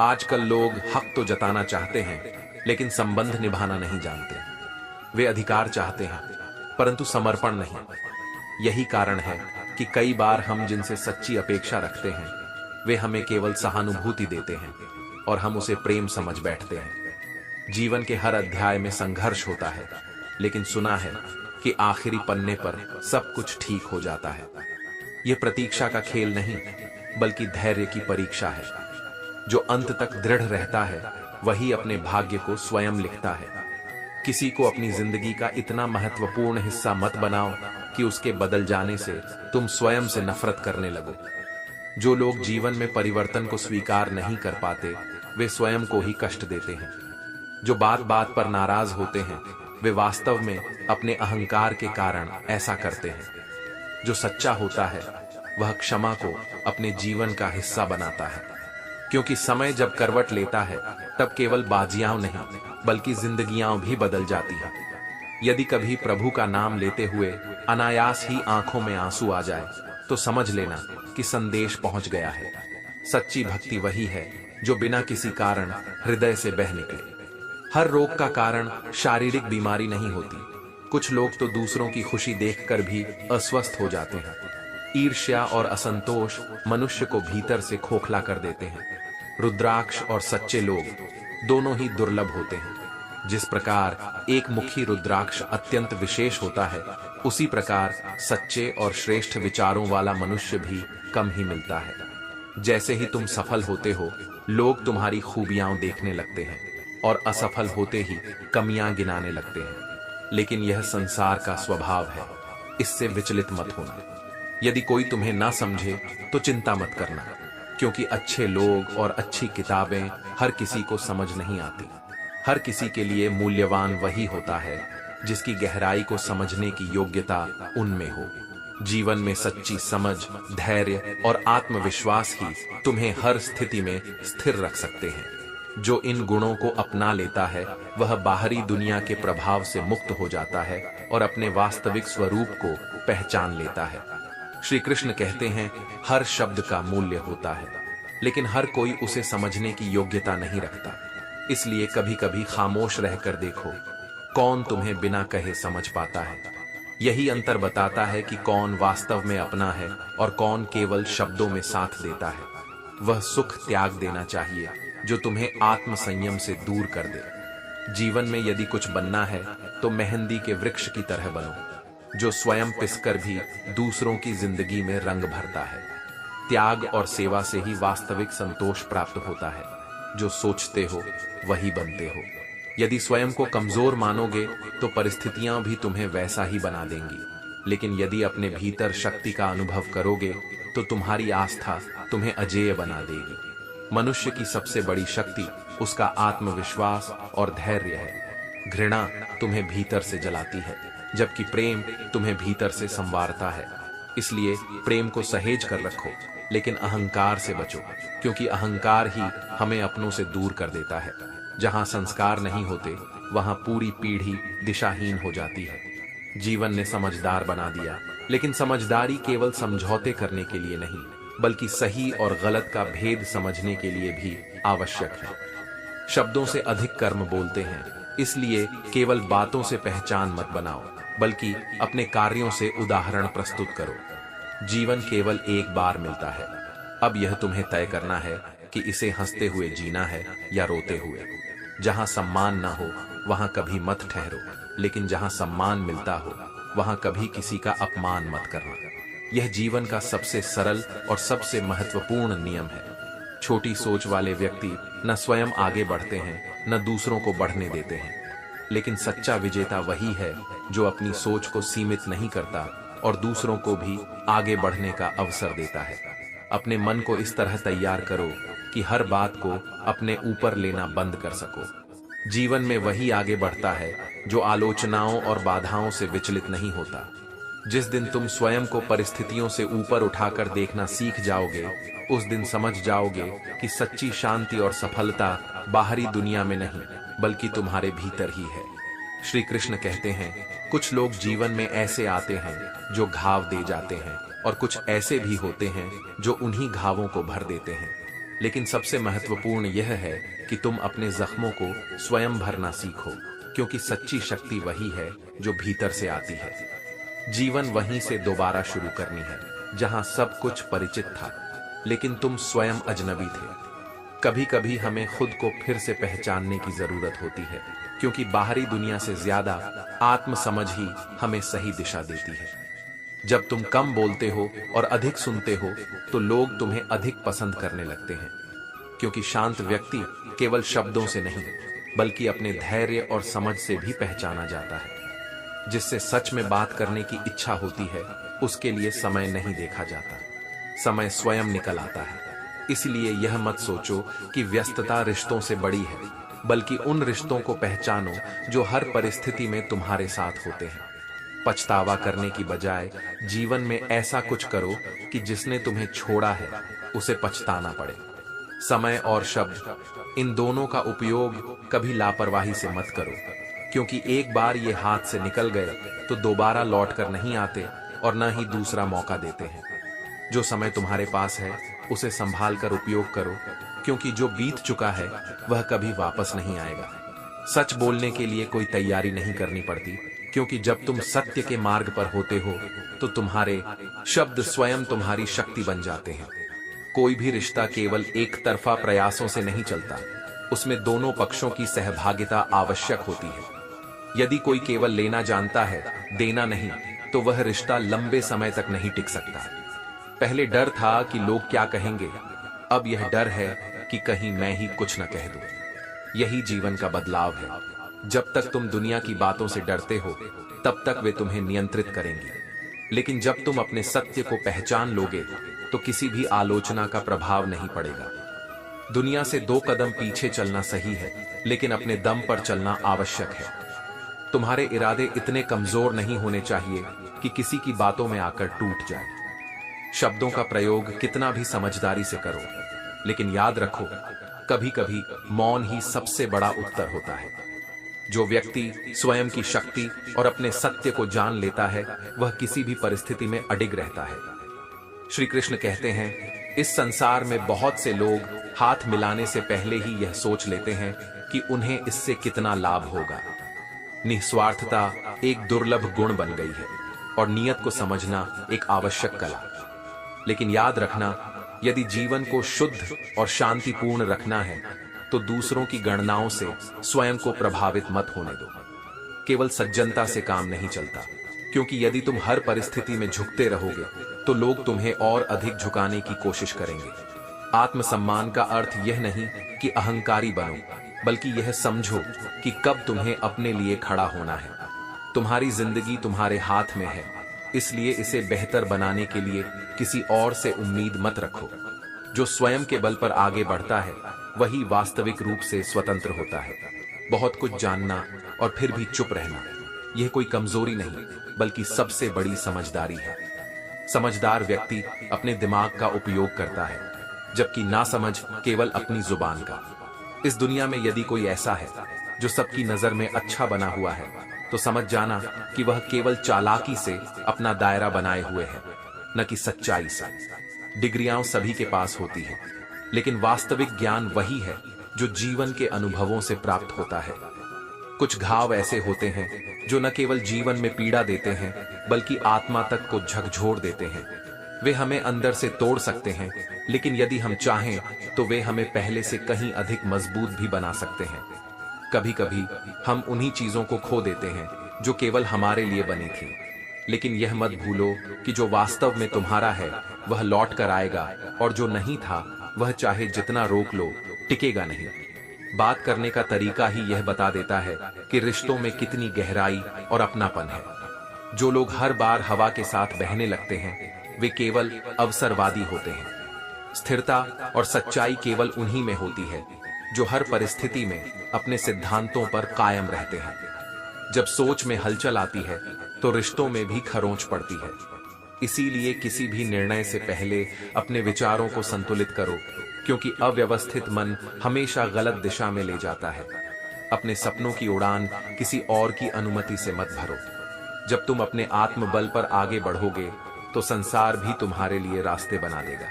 आजकल लोग हक तो जताना चाहते हैं, लेकिन संबंध निभाना नहीं जानते। वे अधिकार चाहते हैं, परंतु समर्पण नहीं। यही कारण है कि कई बार हम जिनसे सच्ची अपेक्षा रखते हैं, वे हमें केवल सहानुभूति देते हैं और हम उसे प्रेम समझ बैठते हैं। जीवन के हर अध्याय में संघर्ष होता है, लेकिन सुना है कि आखिरी पन्ने पर सब कुछ ठीक हो जाता है। यह प्रतीक्षा का खेल नहीं, बल्कि धैर्य की परीक्षा है। जो अंत तक दृढ़ रहता है, वही अपने भाग्य को स्वयं लिखता है। किसी को अपनी जिंदगी का इतना महत्वपूर्ण हिस्सा मत बनाओ कि उसके बदल जाने से तुम स्वयं से नफरत करने लगो। जो लोग जीवन में परिवर्तन को स्वीकार नहीं कर पाते, वे स्वयं को ही कष्ट देते हैं। जो बात बात पर नाराज होते हैं, वे वास्तव में अपने अहंकार के कारण ऐसा करते हैं। जो सच्चा होता है वह क्षमा को अपने जीवन का हिस्सा बनाता है, क्योंकि समय जब करवट लेता है तब केवल बाजियां नहीं बल्कि जिंदगियां भी बदल जाती हैं। यदि कभी प्रभु का नाम लेते हुए अनायास ही आंखों में आंसू आ जाए तो समझ लेना कि संदेश पहुंच गया है। सच्ची भक्ति वही है जो बिना किसी कारण हृदय से बह निकले। हर रोग का कारण शारीरिक बीमारी नहीं होती। कुछ लोग तो दूसरों की खुशी देखकर भी अस्वस्थ हो जाते हैं। ईर्ष्या और असंतोष मनुष्य को भीतर से खोखला कर देते हैं। रुद्राक्ष और सच्चे लोग दोनों ही दुर्लभ होते हैं। जिस प्रकार एक मुखी रुद्राक्ष अत्यंत विशेष होता है, उसी प्रकार सच्चे और श्रेष्ठ विचारों वाला मनुष्य भी कम ही मिलता है। जैसे ही तुम सफल होते हो, लोग तुम्हारी खूबियां देखने लगते हैं और असफल होते ही कमियां गिनाने लगते हैं। लेकिन यह संसार का स्वभाव है, इससे विचलित मत होना। यदि कोई तुम्हें ना समझे तो चिंता मत करना, क्योंकि अच्छे लोग और अच्छी किताबें हर किसी को समझ नहीं आती। हर किसी के लिए मूल्यवान वही होता है जिसकी गहराई को समझने की योग्यता उनमें हो। जीवन में सच्ची समझ, धैर्य और आत्मविश्वास ही तुम्हें हर स्थिति में स्थिर रख सकते हैं। जो इन गुणों को अपना लेता है वह बाहरी दुनिया के प्रभाव से मुक्त हो जाता है और अपने वास्तविक स्वरूप को पहचान लेता है। श्री कृष्ण कहते हैं, हर शब्द का मूल्य होता है, लेकिन हर कोई उसे समझने की योग्यता नहीं रखता। इसलिए कभी कभी खामोश रहकर देखो, कौन तुम्हें बिना कहे समझ पाता है। यही अंतर बताता है कि कौन वास्तव में अपना है और कौन केवल शब्दों में साथ देता है। वह सुख त्याग देना चाहिए जो तुम्हें आत्म संयम से दूर कर दे। जीवन में यदि कुछ बनना है तो मेहंदी के वृक्ष की तरह बनो, जो स्वयं पिसकर भी दूसरों की जिंदगी में रंग भरता है। त्याग और सेवा से ही वास्तविक संतोष प्राप्त होता है। जो सोचते हो वही बनते हो। यदि स्वयं को कमजोर मानोगे तो परिस्थितियां भी तुम्हें वैसा ही बना देंगी। लेकिन यदि अपने भीतर शक्ति का अनुभव करोगे तो तुम्हारी आस्था तुम्हें अजेय बना देगी। मनुष्य की सबसे बड़ी शक्ति उसका आत्मविश्वास और धैर्य है। घृणा तुम्हें भीतर से जलाती है, जबकि प्रेम तुम्हें भीतर से संवारता है। इसलिए प्रेम को सहेज कर रखो, लेकिन अहंकार से बचो, क्योंकि अहंकार ही हमें अपनों से दूर कर देता है। जहां संस्कार नहीं होते वहां पूरी पीढ़ी दिशाहीन हो जाती है। जीवन ने समझदार बना दिया, लेकिन समझदारी केवल समझौते करने के लिए नहीं बल्कि सही और गलत का भेद समझने के लिए भी आवश्यक है। शब्दों से अधिक कर्म बोलते हैं, इसलिए केवल बातों से पहचान मत बनाओ, बल्कि अपने कार्यों से उदाहरण प्रस्तुत करो। जीवन केवल एक बार मिलता है। अब यह तुम्हें तय करना है कि इसे हंसते हुए जीना है या रोते हुए। जहां सम्मान ना हो वहां कभी मत ठहरो, लेकिन जहां सम्मान मिलता हो वहां कभी किसी का अपमान मत करना। यह जीवन का सबसे सरल और सबसे महत्वपूर्ण नियम है। छोटी सोच वाले व्यक्ति न स्वयं आगे बढ़ते हैं न दूसरों को बढ़ने देते हैं। लेकिन सच्चा विजेता वही है जो अपनी सोच को सीमित नहीं करता और दूसरों को भी आगे बढ़ने का अवसर देता है। अपने मन को इस तरह तैयार करो कि हर बात को अपने ऊपर लेना बंद कर सको। जीवन में वही आगे बढ़ता है जो आलोचनाओं और बाधाओं से विचलित नहीं होता। जिस दिन तुम स्वयं को परिस्थितियों से ऊपर उठाकर देखना सीख जाओगे, उस दिन समझ जाओगे कि सच्ची शांति और सफलता बाहरी दुनिया में नहीं बल्कि तुम्हारे भीतर ही है। श्री कृष्ण कहते हैं, कुछ लोग जीवन में ऐसे आते हैं जो घाव दे जाते हैं और कुछ ऐसे भी होते हैं जो उन्हीं घावों को भर देते हैं। लेकिन सबसे महत्वपूर्ण यह है कि तुम अपने जख्मों को स्वयं भरना सीखो, क्योंकि सच्ची शक्ति वही है जो भीतर से आती है। जीवन वहीं से दोबारा शुरू करनी है जहां सब कुछ परिचित था, लेकिन तुम स्वयं अजनबी थे। कभी कभी हमें खुद को फिर से पहचानने की जरूरत होती है, क्योंकि बाहरी दुनिया से ज्यादा आत्म समझ ही हमें सही दिशा देती है। जब तुम कम बोलते हो और अधिक सुनते हो तो लोग तुम्हें अधिक पसंद करने लगते हैं, क्योंकि शांत व्यक्ति केवल शब्दों से नहीं बल्कि अपने धैर्य और समझ से भी पहचाना जाता है। जिससे सच में बात करने की इच्छा होती है उसके लिए समय नहीं देखा जाता, समय स्वयं निकल आता है। इसलिए यह मत सोचो कि व्यस्तता रिश्तों से बड़ी है, बल्कि उन रिश्तों को पहचानो जो हर परिस्थिति में तुम्हारे साथ होते हैं। पछतावा करने की बजाय जीवन में ऐसा कुछ करो कि जिसने तुम्हें छोड़ा है उसे पछताना पड़े। समय और शब्द, इन दोनों का उपयोग कभी लापरवाही से मत करो, क्योंकि एक बार ये हाथ से निकल गए तो दोबारा लौट कर नहीं आते और न ही दूसरा मौका देते हैं। जो समय तुम्हारे पास है उसे संभाल कर उपयोग करो, क्योंकि जो बीत चुका है वह कभी वापस नहीं आएगा। सच बोलने के लिए कोई तैयारी नहीं करनी पड़ती, क्योंकि जब तुम सत्य के मार्ग पर होते हो तो तुम्हारे शब्द स्वयं तुम्हारी शक्ति बन जाते हैं। कोई भी रिश्ता केवल एक तरफा प्रयासों से नहीं चलता, उसमें दोनों पक्षों की सहभागिता आवश्यक होती है। यदि कोई केवल लेना जानता है, देना नहीं, तो वह रिश्ता लंबे समय तक नहीं टिक सकता। पहले डर था कि लोग क्या कहेंगे, अब यह डर है कि कहीं मैं ही कुछ न कह दूं। यही जीवन का बदलाव है। जब तक तुम दुनिया की बातों से डरते हो तब तक वे तुम्हें नियंत्रित करेंगी, लेकिन जब तुम अपने सत्य को पहचान लोगे तो किसी भी आलोचना का प्रभाव नहीं पड़ेगा। दुनिया से 2 कदम पीछे चलना सही है, लेकिन अपने दम पर चलना आवश्यक है। तुम्हारे इरादे इतने कमजोर नहीं होने चाहिए कि किसी की बातों में आकर टूट जाए। शब्दों का प्रयोग कितना भी समझदारी से करो, लेकिन याद रखो, कभी कभी मौन ही सबसे बड़ा उत्तर होता है। जो व्यक्ति स्वयं की शक्ति और अपने सत्य को जान लेता है वह किसी भी परिस्थिति में अडिग रहता है। श्री कृष्ण कहते हैं, इस संसार में बहुत से लोग हाथ मिलाने से पहले ही यह सोच लेते हैं कि उन्हें इससे कितना लाभ होगा। निस्वार्थता एक दुर्लभ गुण बन गई है और नियत को समझना एक आवश्यक कला। लेकिन याद रखना, यदि जीवन को शुद्ध और शांतिपूर्ण रखना है तो दूसरों की गणनाओं से स्वयं को प्रभावित मत होने दो। केवल सज्जनता से काम नहीं चलता, क्योंकि यदि तुम हर परिस्थिति में झुकते रहोगे तो लोग तुम्हें और अधिक झुकाने की कोशिश करेंगे। आत्मसम्मान का अर्थ यह नहीं कि अहंकारी बनो, बल्कि यह समझो कि कब तुम्हें अपने लिए खड़ा होना है। तुम्हारी जिंदगी तुम्हारे हाथ में है, इसलिए इसे बेहतर बनाने के लिए किसी और से उम्मीद मत रखो। जो स्वयं के बल पर आगे बढ़ता है वही वास्तविक रूप से स्वतंत्र होता है। बहुत कुछ जानना और फिर भी चुप रहना, यह कोई कमजोरी नहीं बल्कि सबसे बड़ी समझदारी है। समझदार व्यक्ति अपने दिमाग का उपयोग करता है, जबकि नासमझ केवल अपनी जुबान का। इस दुनिया में यदि कोई ऐसा है जो सबकी नजर में अच्छा बना हुआ है, तो समझ जाना कि वह केवल चालाकी से अपना दायरा बनाए हुए है, न कि सच्चाई से। डिग्रियां सभी के पास होती हैं, लेकिन वास्तविक ज्ञान वही है जो जीवन के अनुभवों से प्राप्त होता है। कुछ घाव ऐसे होते हैं जो न केवल जीवन में पीड़ा देते हैं बल्कि आत्मा तक को झकझोर देते हैं। वे हमें अंदर से तोड़ सकते हैं, लेकिन यदि हम चाहें तो वे हमें पहले से कहीं अधिक मजबूत भी बना सकते हैं। कभी कभी हम उन्हीं चीजों को खो देते हैं जो केवल हमारे लिए बनी थी, लेकिन यह मत भूलो कि जो वास्तव में तुम्हारा है वह लौट कर आएगा, और जो नहीं था वह चाहे जितना रोक लो टिकेगा नहीं। बात करने का तरीका ही यह बता देता है कि रिश्तों में कितनी गहराई और अपनापन है। जो लोग हर बार हवा के साथ बहने लगते हैं वे केवल अवसरवादी होते हैं। स्थिरता और सच्चाई केवल उन्हीं में होती है जो हर परिस्थिति में अपने सिद्धांतों पर कायम रहते हैं। जब सोच में हलचल आती है तो रिश्तों में भी खरोंच पड़ती है। इसीलिए किसी भी निर्णय से पहले अपने विचारों को संतुलित करो, क्योंकि अव्यवस्थित मन हमेशा गलत दिशा में ले जाता है। अपने सपनों की उड़ान किसी और की अनुमति से मत भरो। जब तुम अपने आत्मबल पर आगे बढ़ोगे तो संसार भी तुम्हारे लिए रास्ते बना देगा।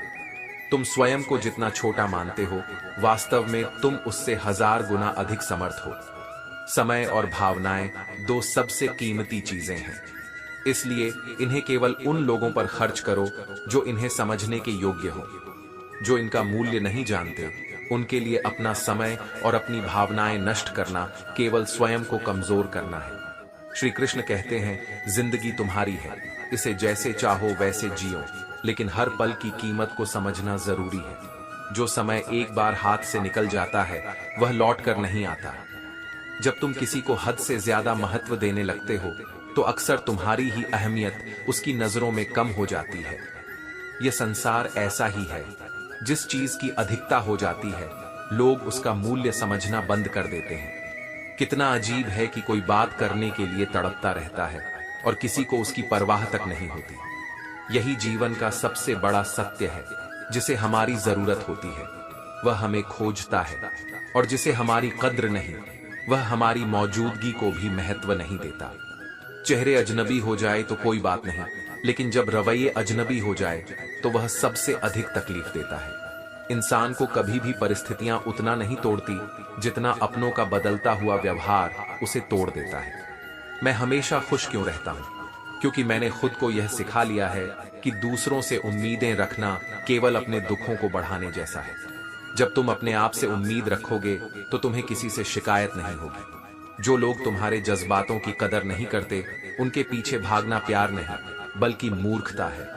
तुम स्वयं को जितना छोटा मानते हो, वास्तव में तुम उससे 1000 गुना अधिक समर्थ हो। समय और भावनाएं 2 सबसे कीमती चीजें हैं, इसलिए इन्हें केवल उन लोगों पर खर्च करो जो इन्हें समझने के योग्य हो। जो इनका मूल्य नहीं जानते उनके लिए अपना समय और अपनी भावनाएं नष्ट करना केवल स्वयं को कमजोर करना है। श्री कृष्ण कहते हैं, जिंदगी तुम्हारी है, इसे जैसे चाहो वैसे जियो, लेकिन हर पल की कीमत को समझना जरूरी है। जो समय एक बार हाथ से निकल जाता है वह लौट कर नहीं आता। जब तुम किसी को हद से ज्यादा महत्व देने लगते हो तो अक्सर तुम्हारी ही अहमियत उसकी नजरों में कम हो जाती है। यह संसार ऐसा ही है, जिस चीज की अधिकता हो जाती है लोग उसका मूल्य समझना बंद कर देते हैं। कितना अजीब है कि कोई बात करने के लिए तड़पता रहता है और किसी को उसकी परवाह तक नहीं होती। यही जीवन का सबसे बड़ा सत्य है। जिसे हमारी जरूरत होती है वह हमें खोजता है, और जिसे हमारी कद्र नहीं वह हमारी मौजूदगी को भी महत्व नहीं देता। चेहरे अजनबी हो जाए तो कोई बात नहीं, लेकिन जब रवैये अजनबी हो जाए तो वह सबसे अधिक तकलीफ देता है। इंसान को कभी भी परिस्थितियां उतना नहीं तोड़ती जितना अपनों का बदलता हुआ व्यवहार उसे तोड़ देता है। मैं हमेशा खुश क्यों रहता हूं? क्योंकि मैंने खुद को यह सिखा लिया है कि दूसरों से उम्मीदें रखना केवल अपने दुखों को बढ़ाने जैसा है। जब तुम अपने आप से उम्मीद रखोगे तो तुम्हें किसी से शिकायत नहीं होगी। जो लोग तुम्हारे जज्बातों की कदर नहीं करते उनके पीछे भागना प्यार नहीं बल्कि मूर्खता है।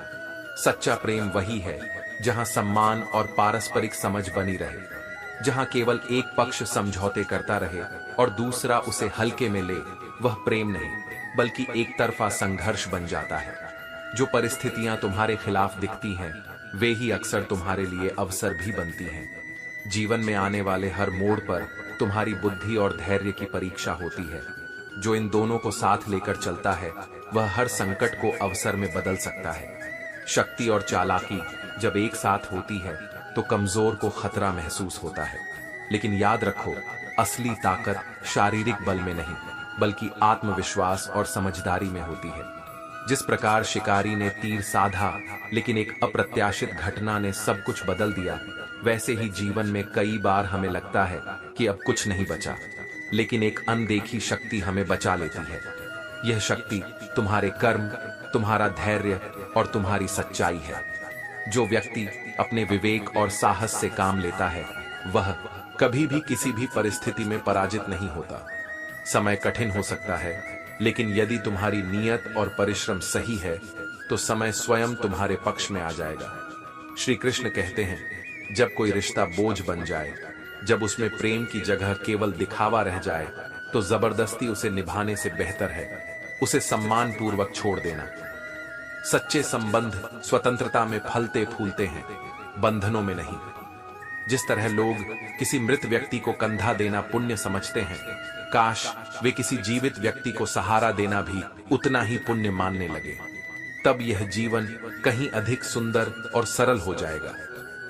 सच्चा प्रेम वही है जहां सम्मान और पारस्परिक समझ बनी रहे, जहां केवल एक पक्ष समझौते करता रहे और दूसरा उसे हल्के में ले। वह प्रेम नहीं बल्कि एक तरफा संघर्ष बन जाता है। जो परिस्थितियां तुम्हारे खिलाफ दिखती हैं वे ही अक्सर तुम्हारे लिए अवसर भी बनती हैं। जीवन में आने वाले हर मोड़ पर तुम्हारी बुद्धि और धैर्य की परीक्षा होती है। जो इन दोनों को साथ लेकर चलता है वह हर संकट को अवसर में बदल सकता है। शक्ति और चालाकी जब एक साथ होती है तो कमजोर को खतरा महसूस होता है, लेकिन याद रखो असली ताकत शारीरिक बल में नहीं बल्कि आत्मविश्वास और समझदारी में होती है। जिस प्रकार शिकारी ने तीर साधा लेकिन एक अप्रत्याशित घटना ने सब कुछ बदल दिया, वैसे ही जीवन में कई बार हमें लगता है कि अब कुछ नहीं बचा, लेकिन एक अनदेखी शक्ति हमें बचा लेती है। यह शक्ति तुम्हारे कर्म, तुम्हारा धैर्य और तुम्हारी सच्चाई है। जो व्यक्ति अपने विवेक और साहस से काम लेता है वह कभी भी किसी भी परिस्थिति में पराजित नहीं होता। समय कठिन हो सकता है, लेकिन यदि तुम्हारी नीयत और परिश्रम सही है तो समय स्वयं तुम्हारे पक्ष में आ जाएगा। श्री कृष्ण कहते हैं, जब कोई रिश्ता बोझ बन जाए, जब उसमें प्रेम की जगह केवल दिखावा रह जाए, तो जबरदस्ती उसे निभाने से बेहतर है उसे सम्मान पूर्वक छोड़ देना। सच्चे संबंध स्वतंत्रता में फलते फूलते हैं, बंधनों में नहीं। जिस तरह लोग किसी मृत व्यक्ति को कंधा देना पुण्य समझते हैं, काश वे किसी जीवित व्यक्ति को सहारा देना भी उतना ही पुण्य मानने लगे। तब यह जीवन कहीं अधिक सुंदर और सरल हो जाएगा।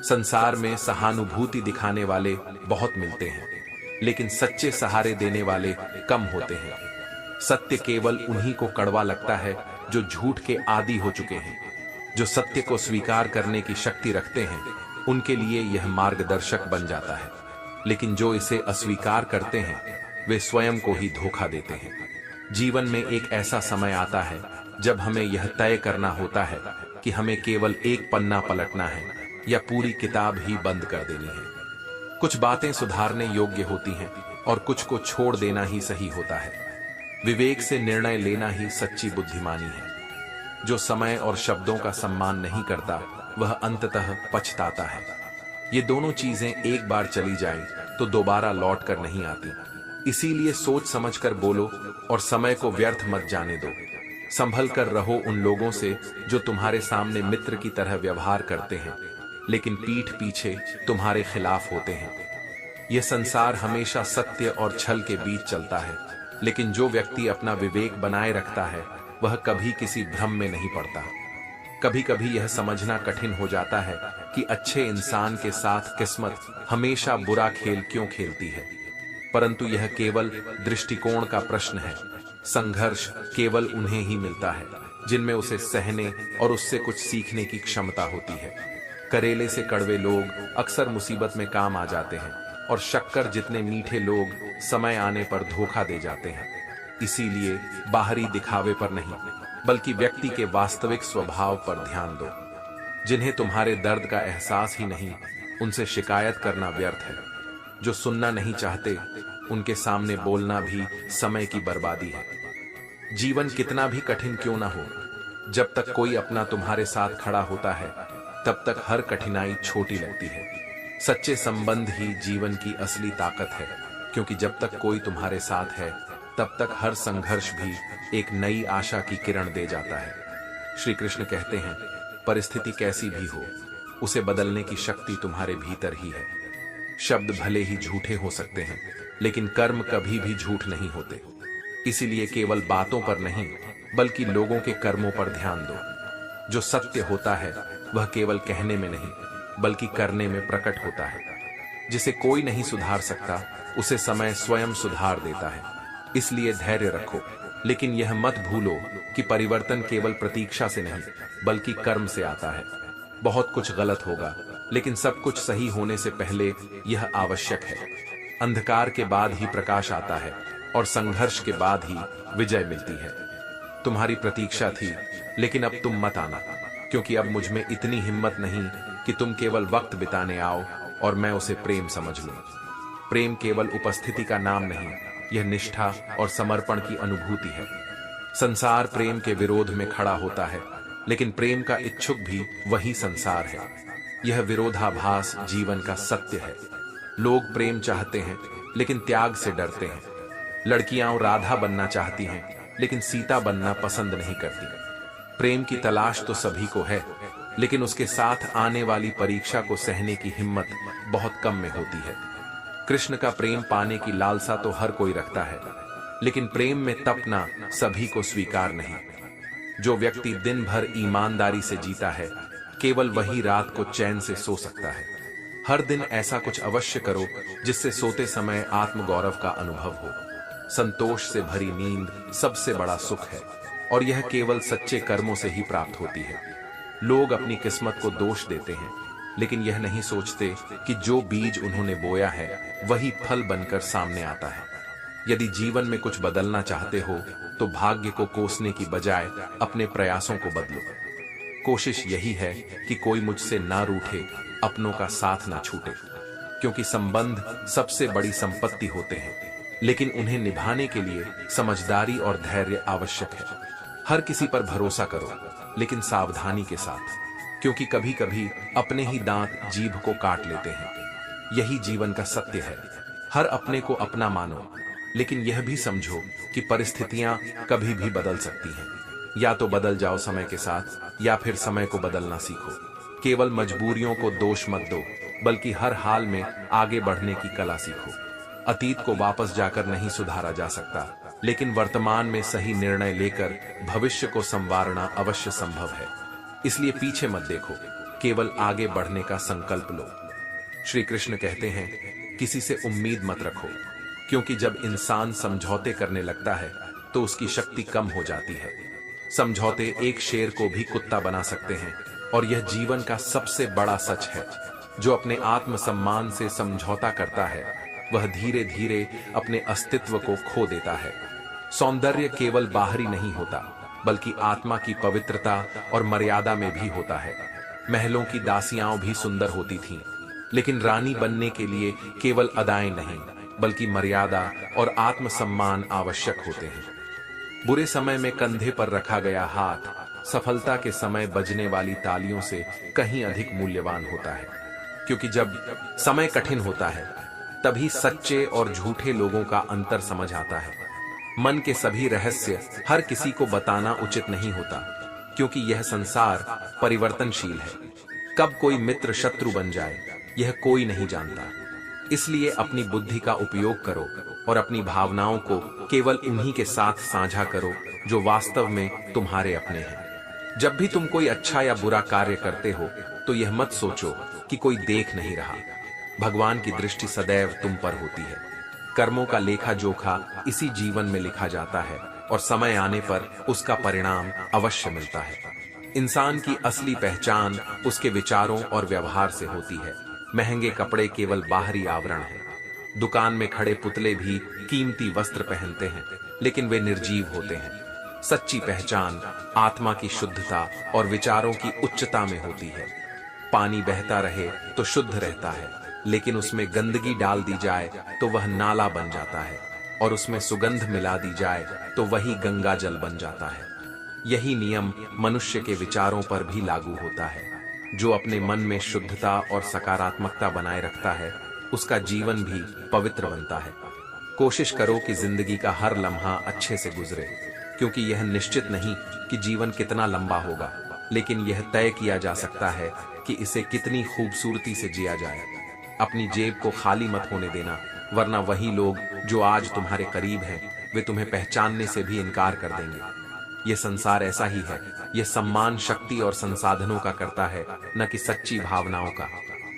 संसार में सहानुभूति दिखाने वाले बहुत मिलते हैं, लेकिन सच्चे सहारे देने वाले कम होते हैं। सत्य केवल उन्हीं को कड़वा लगता है जो झूठ के आदी हो चुके हैं। जो सत्य को स्वीकार करने की शक्ति रखते हैं उनके लिए यह मार्गदर्शक बन जाता है, लेकिन जो इसे अस्वीकार करते हैं वे स्वयं को ही धोखा देते हैं। जीवन में एक ऐसा समय आता है जब हमें यह तय करना होता है कि हमें केवल एक पन्ना पलटना है या पूरी किताब ही बंद कर देनी है। कुछ बातें सुधारने योग्य होती हैं और कुछ को छोड़ देना ही सही होता है। विवेक से निर्णय लेना ही सच्ची बुद्धिमानी है। जो समय और शब्दों का सम्मान नहीं करता वह अंततः पछताता है। ये दोनों चीजें एक बार चली जाएं तो दोबारा लौट कर नहीं आती। इसीलिए सोच समझकर बोलो और समय को व्यर्थ मत जाने दो। संभल कर रहो उन लोगों से जो तुम्हारे सामने मित्र की तरह व्यवहार करते हैं, लेकिन पीठ पीछे तुम्हारे खिलाफ होते हैं। यह संसार हमेशा सत्य और छल के बीच चलता है, लेकिन जो व्यक्ति अपना विवेक बनाए रखता है वह कभी किसी भ्रम में नहीं पड़ता। कभी कभी यह समझना कठिन हो जाता है कि अच्छे इंसान के साथ किस्मत हमेशा बुरा खेल क्यों खेलती है, परंतु यह केवल दृष्टिकोण का प्रश्न है। संघर्ष केवल उन्हें ही मिलता है जिनमें उसे सहने और उससे कुछ सीखने की क्षमता होती है। करेले से कड़वे लोग अक्सर मुसीबत में काम आ जाते हैं और शक्कर जितने मीठे लोग समय आने पर धोखा दे जाते हैं। इसीलिए बाहरी दिखावे पर नहीं बल्कि व्यक्ति के वास्तविक स्वभाव पर ध्यान दो। जिन्हें तुम्हारे दर्द का एहसास ही नहीं उनसे शिकायत करना व्यर्थ है। जो सुनना नहीं चाहते उनके सामने बोलना भी समय की बर्बादी है। जीवन कितना भी कठिन क्यों ना हो, जब तक कोई अपना तुम्हारे साथ खड़ा होता है तब तक हर कठिनाई छोटी लगती है। सच्चे संबंध ही जीवन की असली ताकत है, क्योंकि जब तक कोई तुम्हारे साथ है तब तक हर संघर्ष भी एक नई आशा की किरण दे जाता है। श्री कृष्ण कहते हैं, परिस्थिति कैसी भी हो उसे बदलने की शक्ति तुम्हारे भीतर ही है। शब्द भले ही झूठे हो सकते हैं, लेकिन कर्म कभी भी झूठ नहीं होते। इसीलिए केवल बातों पर नहीं बल्कि लोगों के कर्मों पर ध्यान दो। जो सत्य होता है वह केवल कहने में नहीं बल्कि करने में प्रकट होता है। जिसे कोई नहीं सुधार सकता उसे समय स्वयं सुधार देता है। इसलिए धैर्य रखो, लेकिन यह मत भूलो कि परिवर्तन केवल प्रतीक्षा से नहीं बल्कि कर्म से आता है। बहुत कुछ गलत होगा, लेकिन सब कुछ सही होने से पहले यह आवश्यक है। अंधकार के बाद ही प्रकाश आता है और संघर्ष के बाद ही विजय मिलती है। तुम्हारी प्रतीक्षा थी, लेकिन अब तुम मत आना, क्योंकि अब मुझ में इतनी हिम्मत नहीं कि तुम केवल वक्त बिताने आओ और मैं उसे प्रेम समझ लूं। प्रेम केवल उपस्थिति का नाम नहीं, यह निष्ठा और समर्पण की अनुभूति है। संसार प्रेम के विरोध में खड़ा होता है, लेकिन प्रेम का इच्छुक भी वही संसार है। यह विरोधाभास जीवन का सत्य है। लोग प्रेम चाहते हैं, लेकिन त्याग से डरते हैं। लड़कियां राधा बनना चाहती हैं, लेकिन सीता बनना पसंद नहीं करती। प्रेम की तलाश तो सभी को है, लेकिन उसके साथ आने वाली परीक्षा को सहने की हिम्मत बहुत कम में होती है। कृष्ण का प्रेम पाने की लालसा तो हर कोई रखता है, लेकिन प्रेम में तपना सभी को स्वीकार नहीं। जो व्यक्ति दिन भर ईमानदारी से जीता है, केवल वही रात को चैन से सो सकता है। हर दिन ऐसा कुछ अवश्य करो जिससे सोते समय आत्मगौरव का अनुभव हो। संतोष से भरी नींद सबसे बड़ा सुख है, और यह केवल सच्चे कर्मों से ही प्राप्त होती है। लोग अपनी किस्मत को दोष देते हैं, लेकिन यह नहीं सोचते कि जो बीज उन्होंने बोया है वही फल बनकर सामने आता है। यदि जीवन में कुछ बदलना चाहते हो तो भाग्य को कोसने की बजाय अपने प्रयासों को बदलो। कोशिश यही है कि कोई मुझसे ना रूठे, अपनों का साथ ना छूटे, क्योंकि संबंध सबसे बड़ी संपत्ति होते हैं, लेकिन उन्हें निभाने के लिए समझदारी और धैर्य आवश्यक है। हर किसी पर भरोसा करो, लेकिन सावधानी के साथ, क्योंकि कभी कभी अपने ही दांत जीभ को काट लेते हैं। यही जीवन का सत्य है। हर अपने को अपना मानो, लेकिन यह भी समझो कि परिस्थितियां कभी भी बदल सकती हैं। या तो बदल जाओ समय के साथ, या फिर समय को बदलना सीखो। केवल मजबूरियों को दोष मत दो, बल्कि हर हाल में आगे बढ़ने की कला सीखो। अतीत को वापस जाकर नहीं सुधारा जा सकता, लेकिन वर्तमान में सही निर्णय लेकर भविष्य को संवारना अवश्य संभव है। इसलिए पीछे मत देखो, केवल आगे बढ़ने का संकल्प लो। श्री कृष्ण कहते हैं, किसी से उम्मीद मत रखो, क्योंकि जब इंसान समझौते करने लगता है तो उसकी शक्ति कम हो जाती है। समझौते एक शेर को भी कुत्ता बना सकते हैं, और यह जीवन का सबसे बड़ा सच है। जो अपने आत्मसम्मान से समझौता करता है वह धीरे धीरे अपने अस्तित्व को खो देता है। सौंदर्य केवल बाहरी नहीं होता, बल्कि आत्मा की पवित्रता और मर्यादा में भी होता है। महलों की दासियां भी सुंदर होती थीं, लेकिन रानी बनने के लिए केवल अदाएं नहीं बल्कि मर्यादा और आत्मसम्मान आवश्यक होते हैं। बुरे समय में कंधे पर रखा गया हाथ सफलता के समय बजने वाली तालियों से कहीं अधिक मूल्यवान होता है, क्योंकि जब समय कठिन होता है तभी सच्चे और झूठे लोगों का अंतर समझ आता है। मन के सभी रहस्य हर किसी को बताना उचित नहीं होता, क्योंकि यह संसार परिवर्तनशील है। कब कोई मित्र शत्रु बन जाए यह कोई नहीं जानता। इसलिए अपनी बुद्धि का उपयोग करो और अपनी भावनाओं को केवल उन्हीं के साथ साझा करो जो वास्तव में तुम्हारे अपने हैं। जब भी तुम कोई अच्छा या बुरा कार्य करते हो तो यह मत सोचो कि कोई देख नहीं रहा। भगवान की दृष्टि सदैव तुम पर होती है। कर्मों का लेखा जोखा इसी जीवन में लिखा जाता है, और समय आने पर उसका परिणाम अवश्य मिलता है। इंसान की असली पहचान उसके विचारों और व्यवहार से होती है। महंगे कपड़े केवल बाहरी आवरण है। दुकान में खड़े पुतले भी कीमती वस्त्र पहनते हैं, लेकिन वे निर्जीव होते हैं। सच्ची पहचान आत्मा की शुद्धता और विचारों की उच्चता में होती है। पानी बहता रहे तो शुद्ध रहता है, लेकिन उसमें गंदगी डाल दी जाए तो वह नाला बन जाता है, और उसमें सुगंध मिला दी जाए तो वही गंगा जल बन जाता है। यही नियम मनुष्य के विचारों पर भी लागू होता है। जो अपने मन में शुद्धता और सकारात्मकता बनाए रखता है उसका जीवन भी पवित्र बनता है। कोशिश करो कि जिंदगी का हर लम्हा अच्छे से गुजरे, क्योंकि यह निश्चित नहीं कि जीवन कितना लंबा होगा, लेकिन यह तय किया जा सकता है कि इसे कितनी खूबसूरती से जिया जाए। अपनी जेब को खाली मत होने देना, वरना वही लोग जो आज तुम्हारे करीब हैं वे तुम्हें पहचानने से भी इनकार कर देंगे। ये संसार ऐसा ही है, ये सम्मान, शक्ति और संसाधनों का करता है, न कि सच्ची भावनाओं का।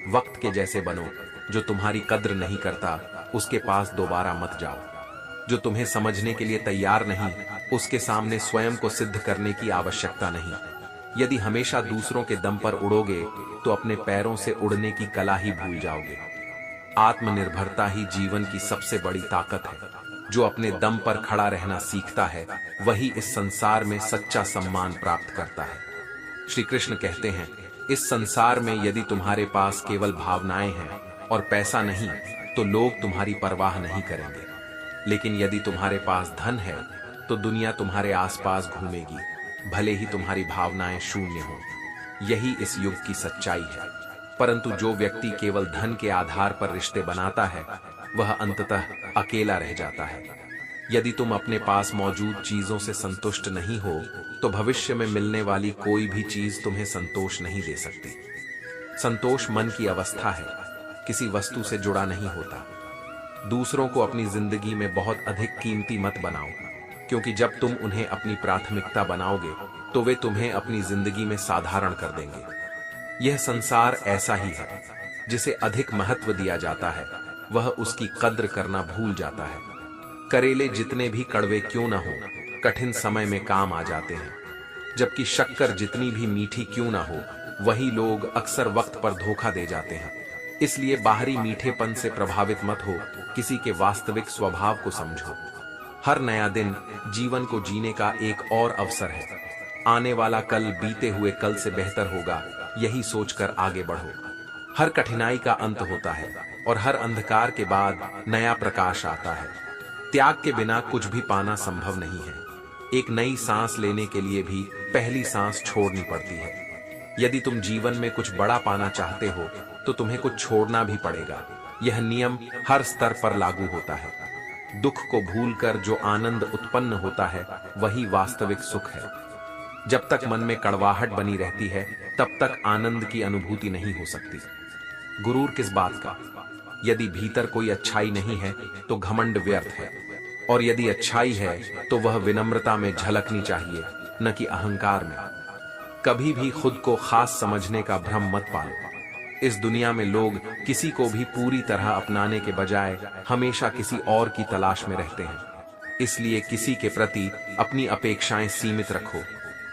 वक्त के जैसे बनो, जो तुम्हारी कद्र नहीं करता उसके पास दोबारा मत जाओ। जो तुम्हें समझने के लिए तैयार नहीं, उसके सामने स्वयं को सिद्ध करने की आवश्यकता नहीं। यदि हमेशा दूसरों के दम पर उड़ोगे तो अपने पैरों से उड़ने की कला ही भूल जाओगे। आत्मनिर्भरता ही जीवन की सबसे बड़ी ताकत है। जो अपने दम पर खड़ा रहना सीखता है वही इस संसार में सच्चा सम्मान प्राप्त करता है। श्री कृष्ण कहते हैं, इस संसार में यदि तुम्हारे पास केवल भावनाएं हैं और पैसा नहीं तो लोग तुम्हारी परवाह नहीं करेंगे। लेकिन यदि तुम्हारे पास धन है तो दुनिया तुम्हारे आसपास घूमेगी, भले ही तुम्हारी भावनाएं शून्य हो। यही इस युग की सच्चाई है। परंतु जो व्यक्ति केवल धन के आधार पर रिश्ते बनाता है वह अंततः अकेला रह जाता है। यदि तुम अपने पास मौजूद चीजों से संतुष्ट नहीं हो तो भविष्य में मिलने वाली कोई भी चीज तुम्हें संतोष नहीं दे सकती। संतोष मन की अवस्था है, किसी वस्तु से जुड़ा नहीं होता। दूसरों को अपनी जिंदगी में बहुत अधिक कीमती मत बनाओ, क्योंकि जब तुम उन्हें अपनी प्राथमिकता बनाओगे तो वे तुम्हें अपनी जिंदगी में साधारण कर देंगे। यह संसार ऐसा ही है, जिसे अधिक महत्व दिया जाता है वह उसकी कद्र करना भूल जाता है। करेले जितने भी कड़वे क्यों न हो, कठिन समय में काम आ जाते हैं, जबकि शक्कर जितनी भी मीठी क्यों न हो, वही लोग अक्सर वक्त पर धोखा दे जाते हैं। इसलिए बाहरी मीठेपन से प्रभावित मत हो, किसी के वास्तविक स्वभाव को समझो। हर नया दिन जीवन को जीने का एक और अवसर है। आने वाला कल बीते हुए कल से बेहतर होगा, यही सोचकर आगे बढ़ो। हर कठिनाई का अंत होता है और हर अंधकार के बाद नया प्रकाश आता है। त्याग के बिना कुछ भी पाना संभव नहीं है। एक नई सांस लेने के लिए भी पहली सांस छोड़नी पड़ती है। यदि तुम जीवन में कुछ बड़ा पाना चाहते हो तो तुम्हें कुछ छोड़ना भी पड़ेगा। यह नियम हर स्तर पर लागू होता है। दुख को भूलकर जो आनंद उत्पन्न होता है वही वास्तविक सुख है। जब तक मन में कड़वाहट बनी रहती है तब तक आनंद की अनुभूति नहीं हो सकती। गुरूर किस बात का? यदि भीतर कोई अच्छाई नहीं है तो घमंड व्यर्थ है, और यदि अच्छाई है तो वह विनम्रता में झलकनी चाहिए, न कि अहंकार में। कभी भी खुद को खास समझने का भ्रम मत पालो। इस दुनिया में लोग किसी को भी पूरी तरह अपनाने के बजाय हमेशा किसी और की तलाश में रहते हैं। इसलिए किसी के प्रति अपनी अपेक्षाएं सीमित रखो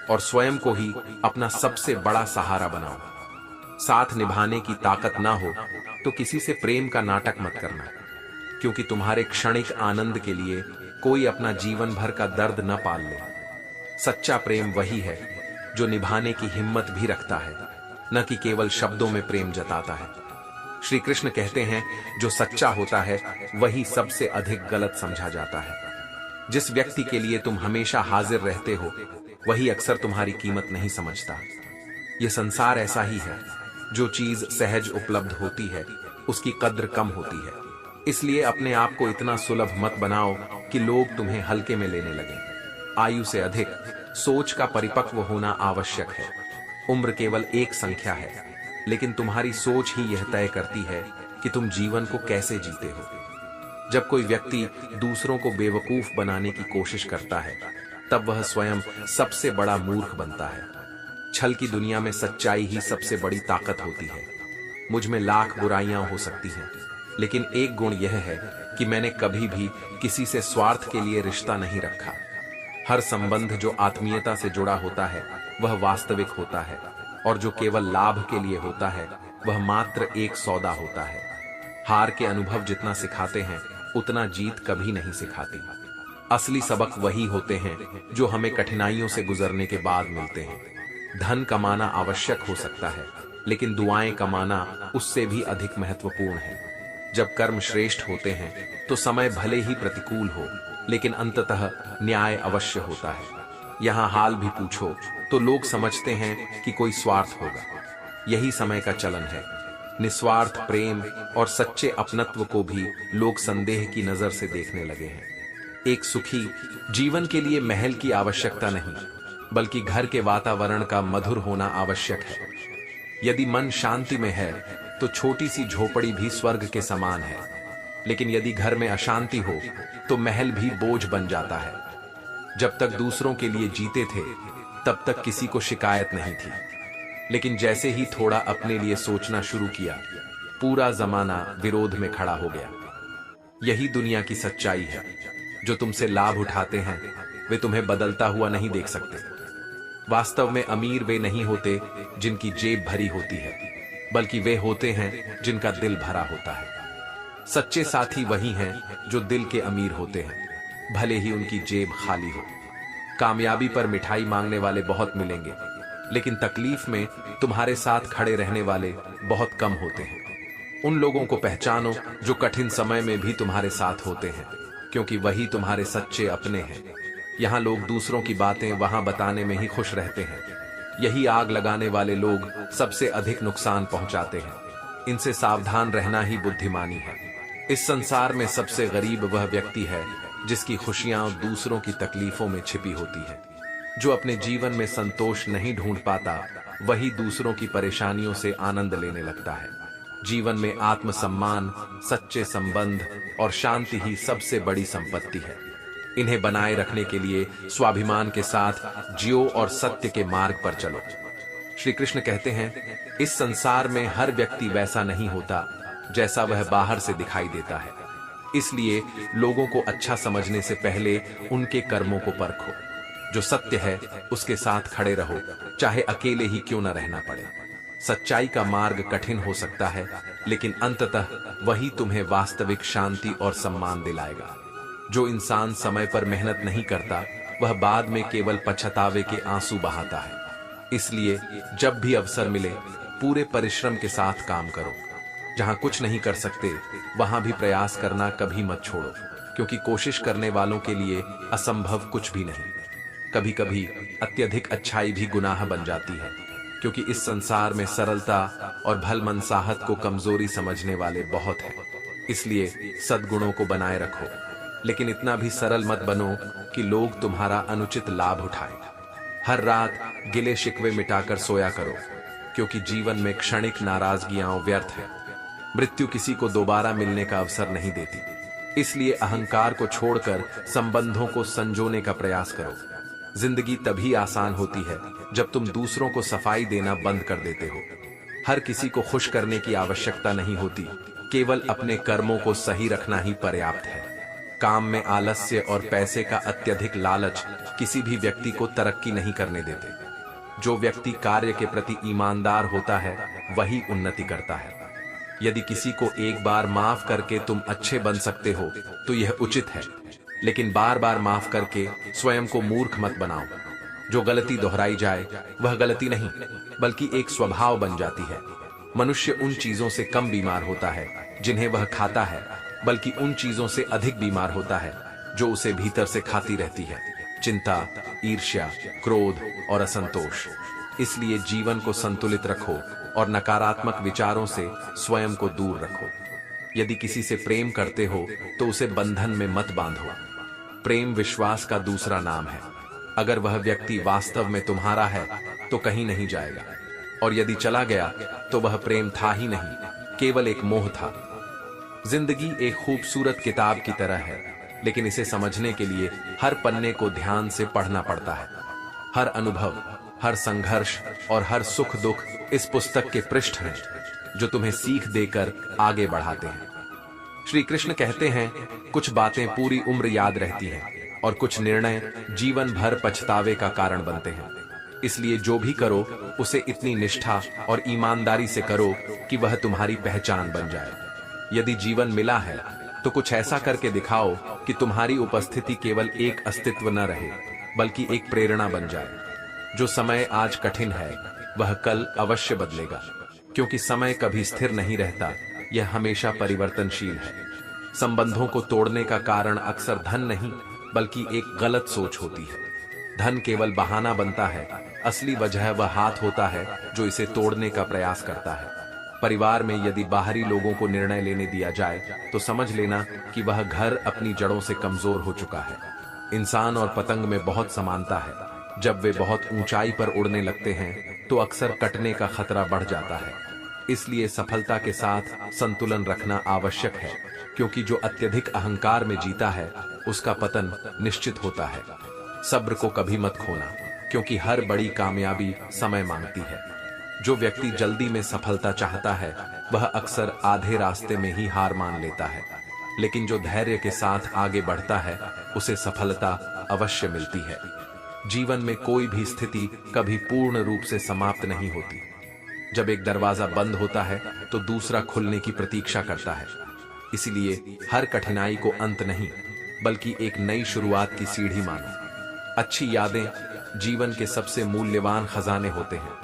और स्वयं को ही अपना सबसे बड़ा सहारा बनाओ। साथ निभाने की ताकत ना हो तो किसी से प्रेम का नाटक मत करना, क्योंकि तुम्हारे क्षणिक आनंद के लिए कोई अपना जीवन भर का दर्द न पाल ले। सच्चा प्रेम वही है जो निभाने की हिम्मत भी रखता है, न कि केवल शब्दों में प्रेम जताता है। श्री कृष्ण कहते हैं, जो सच्चा होता है वही सबसे अधिक गलत समझा जाता है। जिस व्यक्ति के लिए तुम हमेशा हाजिर रहते हो वही अक्सर तुम्हारी कीमत नहीं समझता। यह संसार ऐसा ही है, जो चीज सहज उपलब्ध होती है उसकी कद्र कम होती है। इसलिए अपने आप को इतना सुलभ मत बनाओ कि लोग तुम्हें हल्के में लेने लगें। आयु से अधिक सोच का परिपक्व होना आवश्यक है। उम्र केवल एक संख्या है, लेकिन तुम्हारी सोच ही यह तय करती है कि तुम जीवन को कैसे जीते हो। जब कोई व्यक्ति दूसरों को बेवकूफ बनाने की कोशिश करता है तब वह स्वयं सबसे बड़ा मूर्ख बनता है। छल की दुनिया में सच्चाई ही सबसे बड़ी ताकत होती है। मुझ में लाख बुराइयां हो सकती हैं, लेकिन एक गुण यह है कि मैंने कभी भी किसी से स्वार्थ के लिए रिश्ता नहीं रखा। हर संबंध जो आत्मीयता से जुड़ा होता है वह वास्तविक होता है, और जो केवल लाभ के लिए होता है वह मात्र एक सौदा होता है। हार के अनुभव जितना सिखाते हैं उतना जीत कभी नहीं सिखाती। असली सबक वही होते हैं जो हमें कठिनाइयों से गुजरने के बाद मिलते हैं। धन कमाना आवश्यक हो सकता है, लेकिन दुआएं कमाना उससे भी अधिक महत्वपूर्ण है। जब कर्म श्रेष्ठ होते हैं तो समय भले ही प्रतिकूल हो, लेकिन अंततः न्याय अवश्य होता है। यहाँ हाल भी पूछो तो लोग समझते हैं कि कोई स्वार्थ होगा। यही समय का चलन है। निस्वार्थ प्रेम और सच्चे अपनत्व को भी लोग संदेह की नजर से देखने लगे हैं। एक सुखी जीवन के लिए महल की आवश्यकता नहीं, बल्कि घर के वातावरण का मधुर होना आवश्यक है। यदि मन शांति में है तो छोटी सी झोपड़ी भी स्वर्ग के समान है, लेकिन यदि घर में अशांति हो तो महल भी बोझ बन जाता है। जब तक दूसरों के लिए जीते थे तब तक किसी को शिकायत नहीं थी, लेकिन जैसे ही थोड़ा अपने लिए सोचना शुरू किया, पूरा जमाना विरोध में खड़ा हो गया। यही दुनिया की सच्चाई है। जो तुमसे लाभ उठाते हैं वे तुम्हें बदलता हुआ नहीं देख सकते। वास्तव में अमीर वे नहीं होते जिनकी जेब भरी होती है, बल्कि वे होते हैं जिनका दिल भरा होता है। सच्चे साथी वही हैं जो दिल के अमीर होते हैं, भले ही उनकी जेब खाली हो। कामयाबी पर मिठाई मांगने वाले बहुत मिलेंगे, लेकिन तकलीफ में तुम्हारे साथ खड़े रहने वाले बहुत कम होते हैं। उन लोगों को पहचानो जो कठिन समय में भी तुम्हारे साथ होते हैं, क्योंकि वही तुम्हारे सच्चे अपने हैं। यहाँ लोग दूसरों की बातें वहां बताने में ही खुश रहते हैं। यही आग लगाने वाले लोग सबसे अधिक नुकसान पहुंचाते हैं। इनसे सावधान रहना ही बुद्धिमानी है। इस संसार में सबसे गरीब वह व्यक्ति है जिसकी खुशियां दूसरों की तकलीफों में छिपी होती है। जो अपने जीवन में संतोष नहीं ढूंढ पाता, वही दूसरों की परेशानियों से आनंद लेने लगता है। जीवन में आत्मसम्मान, सच्चे संबंध और शांति ही सबसे बड़ी संपत्ति है। इन्हें बनाए रखने के लिए स्वाभिमान के साथ जियो और सत्य के मार्ग पर चलो। श्री कृष्ण कहते हैं, इस संसार में हर व्यक्ति वैसा नहीं होता जैसा वह बाहर से दिखाई देता है। इसलिए लोगों को अच्छा समझने से पहले उनके कर्मों को परखो। जो सत्य है उसके साथ खड़े रहो, चाहे अकेले ही क्यों न रहना पड़े। सच्चाई का मार्ग कठिन हो सकता है, लेकिन अंततः वही तुम्हें वास्तविक शांति और सम्मान दिलाएगा। जो इंसान समय पर मेहनत नहीं करता, वह बाद में केवल पछतावे के आंसू बहाता है। इसलिए जब भी अवसर मिले, पूरे परिश्रम के साथ काम करो। जहां कुछ नहीं कर सकते, वहां भी प्रयास करना कभी मत छोड़ो, क्योंकि कोशिश करने वालों के लिए असंभव कुछ भी नहीं। कभी कभी अत्यधिक अच्छाई भी गुनाह बन जाती है, क्योंकि इस संसार में सरलता और भलमनसाहत को कमजोरी समझने वाले बहुत हैं। इसलिए सद्गुणों को बनाए रखो, लेकिन इतना भी सरल मत बनो कि लोग तुम्हारा अनुचित लाभ उठाएं। हर रात गिले शिकवे मिटाकर सोया करो, क्योंकि जीवन में क्षणिक नाराजगियां व्यर्थ है। मृत्यु किसी को दोबारा मिलने का अवसर नहीं देती। इसलिए अहंकार को छोड़कर संबंधों को संजोने का प्रयास करो। जिंदगी तभी आसान होती है जब तुम दूसरों को सफाई देना बंद कर देते हो। हर किसी को खुश करने की आवश्यकता नहीं होती, केवल अपने कर्मों को सही रखना ही पर्याप्त है। काम में आलस्य और पैसे का अत्यधिक लालच किसी भी व्यक्ति को तरक्की नहीं करने देते। जो व्यक्ति कार्य के प्रति ईमानदार होता है, वही उन्नति करता है। यदि किसी को एक बार माफ करके तुम अच्छे बन सकते हो तो यह उचित है, लेकिन बार बार माफ करके स्वयं को मूर्ख मत बनाओ। जो गलती दोहराई जाए वह गलती नहीं, बल्कि एक स्वभाव बन जाती है। मनुष्य उन चीजों से कम बीमार होता है जिन्हें वह खाता है, बल्कि उन चीजों से अधिक बीमार होता है जो उसे भीतर से खाती रहती है। चिंता, ईर्ष्या, क्रोध और असंतोष। इसलिए जीवन को संतुलित रखो और नकारात्मक विचारों से स्वयं को दूर रखो। यदि किसी से प्रेम करते हो तो उसे बंधन में मत बांधो। प्रेम विश्वास का दूसरा नाम है। अगर वह व्यक्ति वास्तव में तुम्हारा है तो कहीं नहीं जाएगा, और यदि चला गया तो वह प्रेम था ही नहीं, केवल एक मोह था। जिंदगी एक खूबसूरत किताब की तरह है, लेकिन इसे समझने के लिए हर पन्ने को ध्यान से पढ़ना पड़ता है। हर अनुभव, हर संघर्ष और हर सुख दुख इस पुस्तक के पृष्ठ हैं जो तुम्हें सीख देकर आगे बढ़ाते हैं। श्री कृष्ण कहते हैं, कुछ बातें पूरी उम्र याद रहती हैं और कुछ निर्णय जीवन भर पछतावे का कारण बनते हैं। इसलिए जो भी करो उसे इतनी निष्ठा और ईमानदारी से करो कि वह तुम्हारी पहचान बन जाए। यदि जीवन मिला है तो कुछ ऐसा करके दिखाओ कि तुम्हारी उपस्थिति केवल एक अस्तित्व न रहे, बल्कि एक प्रेरणा बन जाए। जो समय आज कठिन है वह कल अवश्य बदलेगा, क्योंकि समय कभी स्थिर नहीं रहता, यह हमेशा परिवर्तनशील है। संबंधों को तोड़ने का कारण अक्सर धन नहीं, बल्कि एक गलत सोच होती है। धन केवल बहाना बनता है, असली वजह वह हाथ होता है जो इसे तोड़ने का प्रयास करता है। परिवार में यदि बाहरी लोगों को निर्णय लेने दिया जाए तो समझ लेना कि वह घर अपनी जड़ों से कमजोर हो चुका है। इंसान और पतंग में बहुत समानता है। जब वे बहुत ऊंचाई पर उड़ने लगते हैं तो अक्सर कटने का खतरा बढ़ जाता है। इसलिए सफलता के साथ संतुलन रखना आवश्यक है, क्योंकि जो अत्यधिक अहंकार में जीता है उसका पतन निश्चित होता है। सब्र को कभी मत खोना, क्योंकि हर बड़ी कामयाबी समय मांगती है। जो व्यक्ति जल्दी में सफलता चाहता है वह अक्सर आधे रास्ते में ही हार मान लेता है, लेकिन जो धैर्य के साथ आगे बढ़ता है उसे सफलता अवश्य मिलती है। जीवन में कोई भी स्थिति कभी पूर्ण रूप से समाप्त नहीं होती। जब एक दरवाजा बंद होता है तो दूसरा खुलने की प्रतीक्षा करता है। इसलिए हर कठिनाई को अंत नहीं, बल्कि एक नई शुरुआत की सीढ़ी मानो। अच्छी यादें जीवन के सबसे मूल्यवान खजाने होते हैं।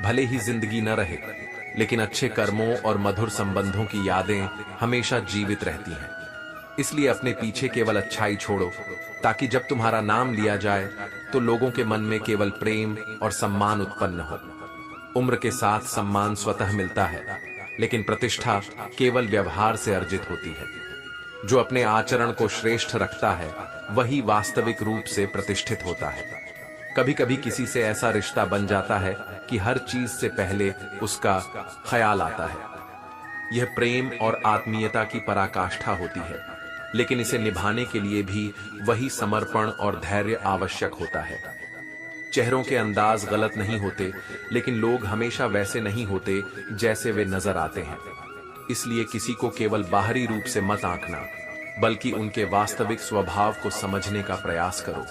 भले ही जिंदगी न रहे, लेकिन अच्छे कर्मों और मधुर संबंधों की यादें हमेशा जीवित रहती हैं। इसलिए अपने पीछे केवल अच्छाई छोड़ो, ताकि जब तुम्हारा नाम लिया जाए तो लोगों के मन में केवल प्रेम और सम्मान उत्पन्न हो। उम्र के साथ सम्मान स्वतः मिलता है, लेकिन प्रतिष्ठा केवल व्यवहार से अर्जित होती है। जो अपने आचरण को श्रेष्ठ रखता है वही वास्तविक रूप से प्रतिष्ठित होता है। कभी कभी किसी से ऐसा रिश्ता बन जाता है कि हर चीज से पहले उसका ख्याल आता है। यह प्रेम और आत्मीयता की पराकाष्ठा होती है, लेकिन इसे निभाने के लिए भी वही समर्पण और धैर्य आवश्यक होता है। चेहरों के अंदाज गलत नहीं होते, लेकिन लोग हमेशा वैसे नहीं होते जैसे वे नजर आते हैं। इसलिए किसी को केवल बाहरी रूप से मत आंकना, बल्कि उनके वास्तविक स्वभाव को समझने का प्रयास करो।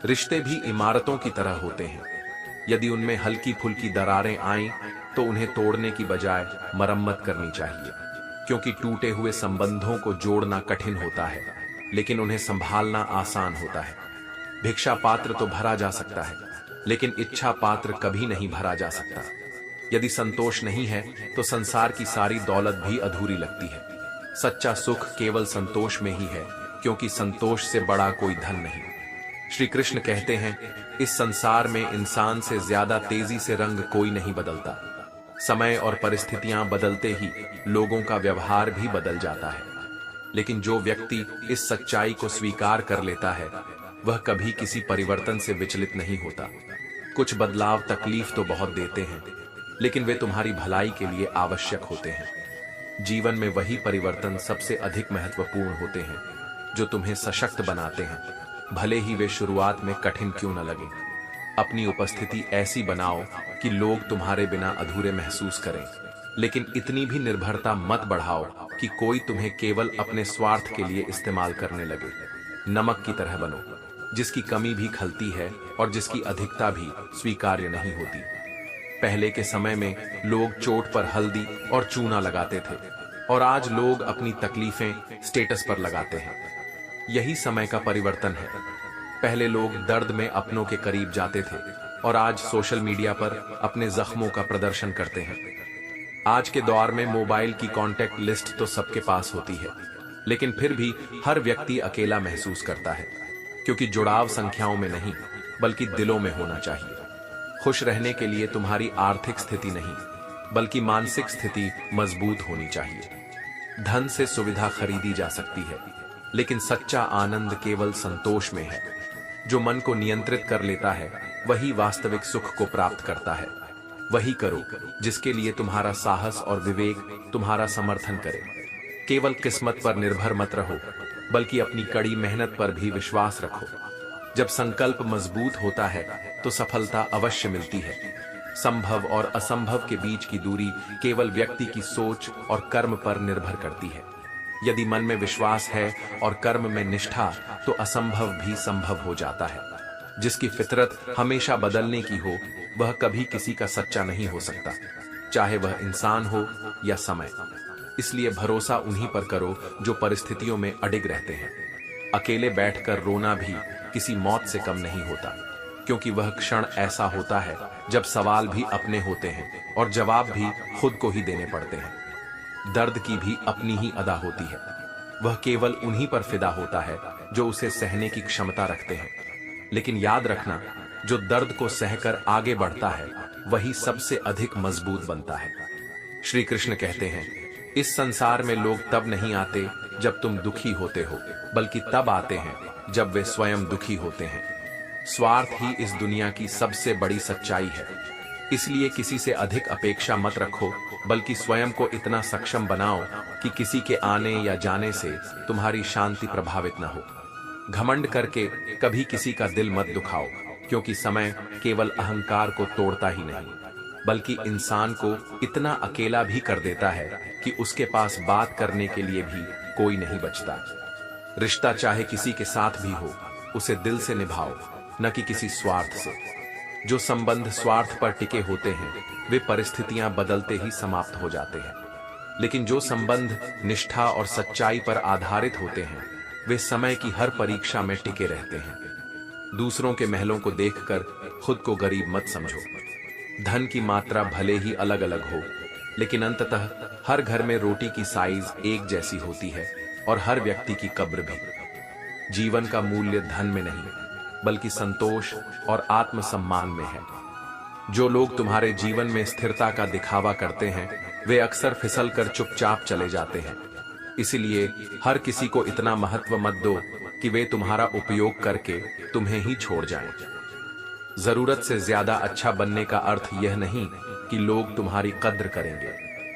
रिश्ते भी इमारतों की तरह होते हैं। यदि उनमें हल्की फुल्की दरारें आएं, तो उन्हें तोड़ने की बजाय मरम्मत करनी चाहिए, क्योंकि टूटे हुए संबंधों को जोड़ना कठिन होता है, लेकिन उन्हें संभालना आसान होता है। भिक्षा पात्र तो भरा जा सकता है, लेकिन इच्छा पात्र कभी नहीं भरा जा सकता। यदि संतोष नहीं है तो संसार की सारी दौलत भी अधूरी लगती है। सच्चा सुख केवल संतोष में ही है, क्योंकि संतोष से बड़ा कोई धन नहीं। श्री कृष्ण कहते हैं, इस संसार में इंसान से ज्यादा तेजी से रंग कोई नहीं बदलता। समय और परिस्थितियां बदलते ही लोगों का व्यवहार भी बदल जाता है, लेकिन जो व्यक्ति इस सच्चाई को स्वीकार कर लेता है वह कभी किसी परिवर्तन से विचलित नहीं होता। कुछ बदलाव तकलीफ तो बहुत देते हैं, लेकिन वे तुम्हारी भलाई के लिए आवश्यक होते हैं। जीवन में वही परिवर्तन सबसे अधिक महत्वपूर्ण होते हैं जो तुम्हें सशक्त बनाते हैं, भले ही वे शुरुआत में कठिन क्यों न लगे। अपनी उपस्थिति ऐसी बनाओ कि लोग तुम्हारे बिना अधूरे महसूस करें, लेकिन इतनी भी निर्भरता मत बढ़ाओ कि कोई तुम्हें केवल अपने स्वार्थ के लिए इस्तेमाल करने लगे। नमक की तरह बनो, जिसकी कमी भी खलती है और जिसकी अधिकता भी स्वीकार्य नहीं होती। पहले के समय में लोग चोट पर हल्दी और चूना लगाते थे, और आज लोग अपनी तकलीफें स्टेटस पर लगाते हैं। यही समय का परिवर्तन है। पहले लोग दर्द में अपनों के करीब जाते थे, और आज सोशल मीडिया पर अपने जख्मों का प्रदर्शन करते हैं। आज के दौर में मोबाइल की कॉन्टैक्ट लिस्ट तो सबके पास होती है, लेकिन फिर भी हर व्यक्ति अकेला महसूस करता है, क्योंकि जुड़ाव संख्याओं में नहीं बल्कि दिलों में होना चाहिए। खुश रहने के लिए तुम्हारी आर्थिक स्थिति नहीं, बल्कि मानसिक स्थिति मजबूत होनी चाहिए। धन से सुविधा खरीदी जा सकती है, लेकिन सच्चा आनंद केवल संतोष में है। जो मन को नियंत्रित कर लेता है वही वास्तविक सुख को प्राप्त करता है। वही करो जिसके लिए तुम्हारा साहस और विवेक तुम्हारा समर्थन करे। केवल किस्मत पर निर्भर मत रहो, बल्कि अपनी कड़ी मेहनत पर भी विश्वास रखो। जब संकल्प मजबूत होता है तो सफलता अवश्य मिलती है। संभव और असंभव के बीच की दूरी केवल व्यक्ति की सोच और कर्म पर निर्भर करती है। यदि मन में विश्वास है और कर्म में निष्ठा, तो असंभव भी संभव हो जाता है। जिसकी फितरत हमेशा बदलने की हो वह कभी किसी का सच्चा नहीं हो सकता, चाहे वह इंसान हो या समय। इसलिए भरोसा उन्हीं पर करो जो परिस्थितियों में अडिग रहते हैं। अकेले बैठकर रोना भी किसी मौत से कम नहीं होता, क्योंकि वह क्षण ऐसा होता है जब सवाल भी अपने होते हैं और जवाब भी खुद को ही देने पड़ते हैं। दर्द की भी अपनी ही अदा होती है। वह केवल उन्हीं पर फिदा होता है जो उसे सहने की क्षमता रखते हैं। लेकिन याद रखना, जो दर्द को सहकर आगे बढ़ता है वही सबसे अधिक मजबूत बनता है। श्री कृष्ण कहते हैं, इस संसार में लोग तब नहीं आते जब तुम दुखी होते हो, बल्कि तब आते हैं जब वे स्वयं दुखी होते हैं। स्वार्थ ही इस दुनिया की सबसे बड़ी सच्चाई है। इसलिए किसी से अधिक अपेक्षा मत रखो, बल्कि स्वयं को इतना सक्षम बनाओ कि किसी के आने या जाने से तुम्हारी शांति प्रभावित न हो। घमंड करके कभी किसी का दिल मत दुखाओ, क्योंकि समय केवल अहंकार को तोड़ता ही नहीं, बल्कि इंसान को इतना अकेला भी कर देता है कि उसके पास बात करने के लिए भी कोई नहीं बचता। रिश्ता चाहे किसी के साथ भी हो, उसे दिल से निभाओ, न कि किसी स्वार्थ से। जो संबंध स्वार्थ पर टिके होते हैं वे परिस्थितियां बदलते ही समाप्त हो जाते हैं, लेकिन जो संबंध निष्ठा और सच्चाई पर आधारित होते हैं वे समय की हर परीक्षा में टिके रहते हैं। दूसरों के महलों को देखकर खुद को गरीब मत समझो। धन की मात्रा भले ही अलग अलग हो, लेकिन अंततः हर घर में रोटी की साइज एक जैसी होती है और हर व्यक्ति की कब्र भी। जीवन का मूल्य धन में नहीं, बल्कि संतोष और आत्मसम्मान में है। जो लोग तुम्हारे जीवन में स्थिरता का दिखावा करते हैं वे अक्सर फिसल कर चुपचाप चले जाते हैं। इसलिए हर किसी को इतना महत्व मत दो कि वे तुम्हारा उपयोग करके तुम्हें ही छोड़ जाएं। जरूरत से ज्यादा अच्छा बनने का अर्थ यह नहीं कि लोग तुम्हारी कद्र करेंगे,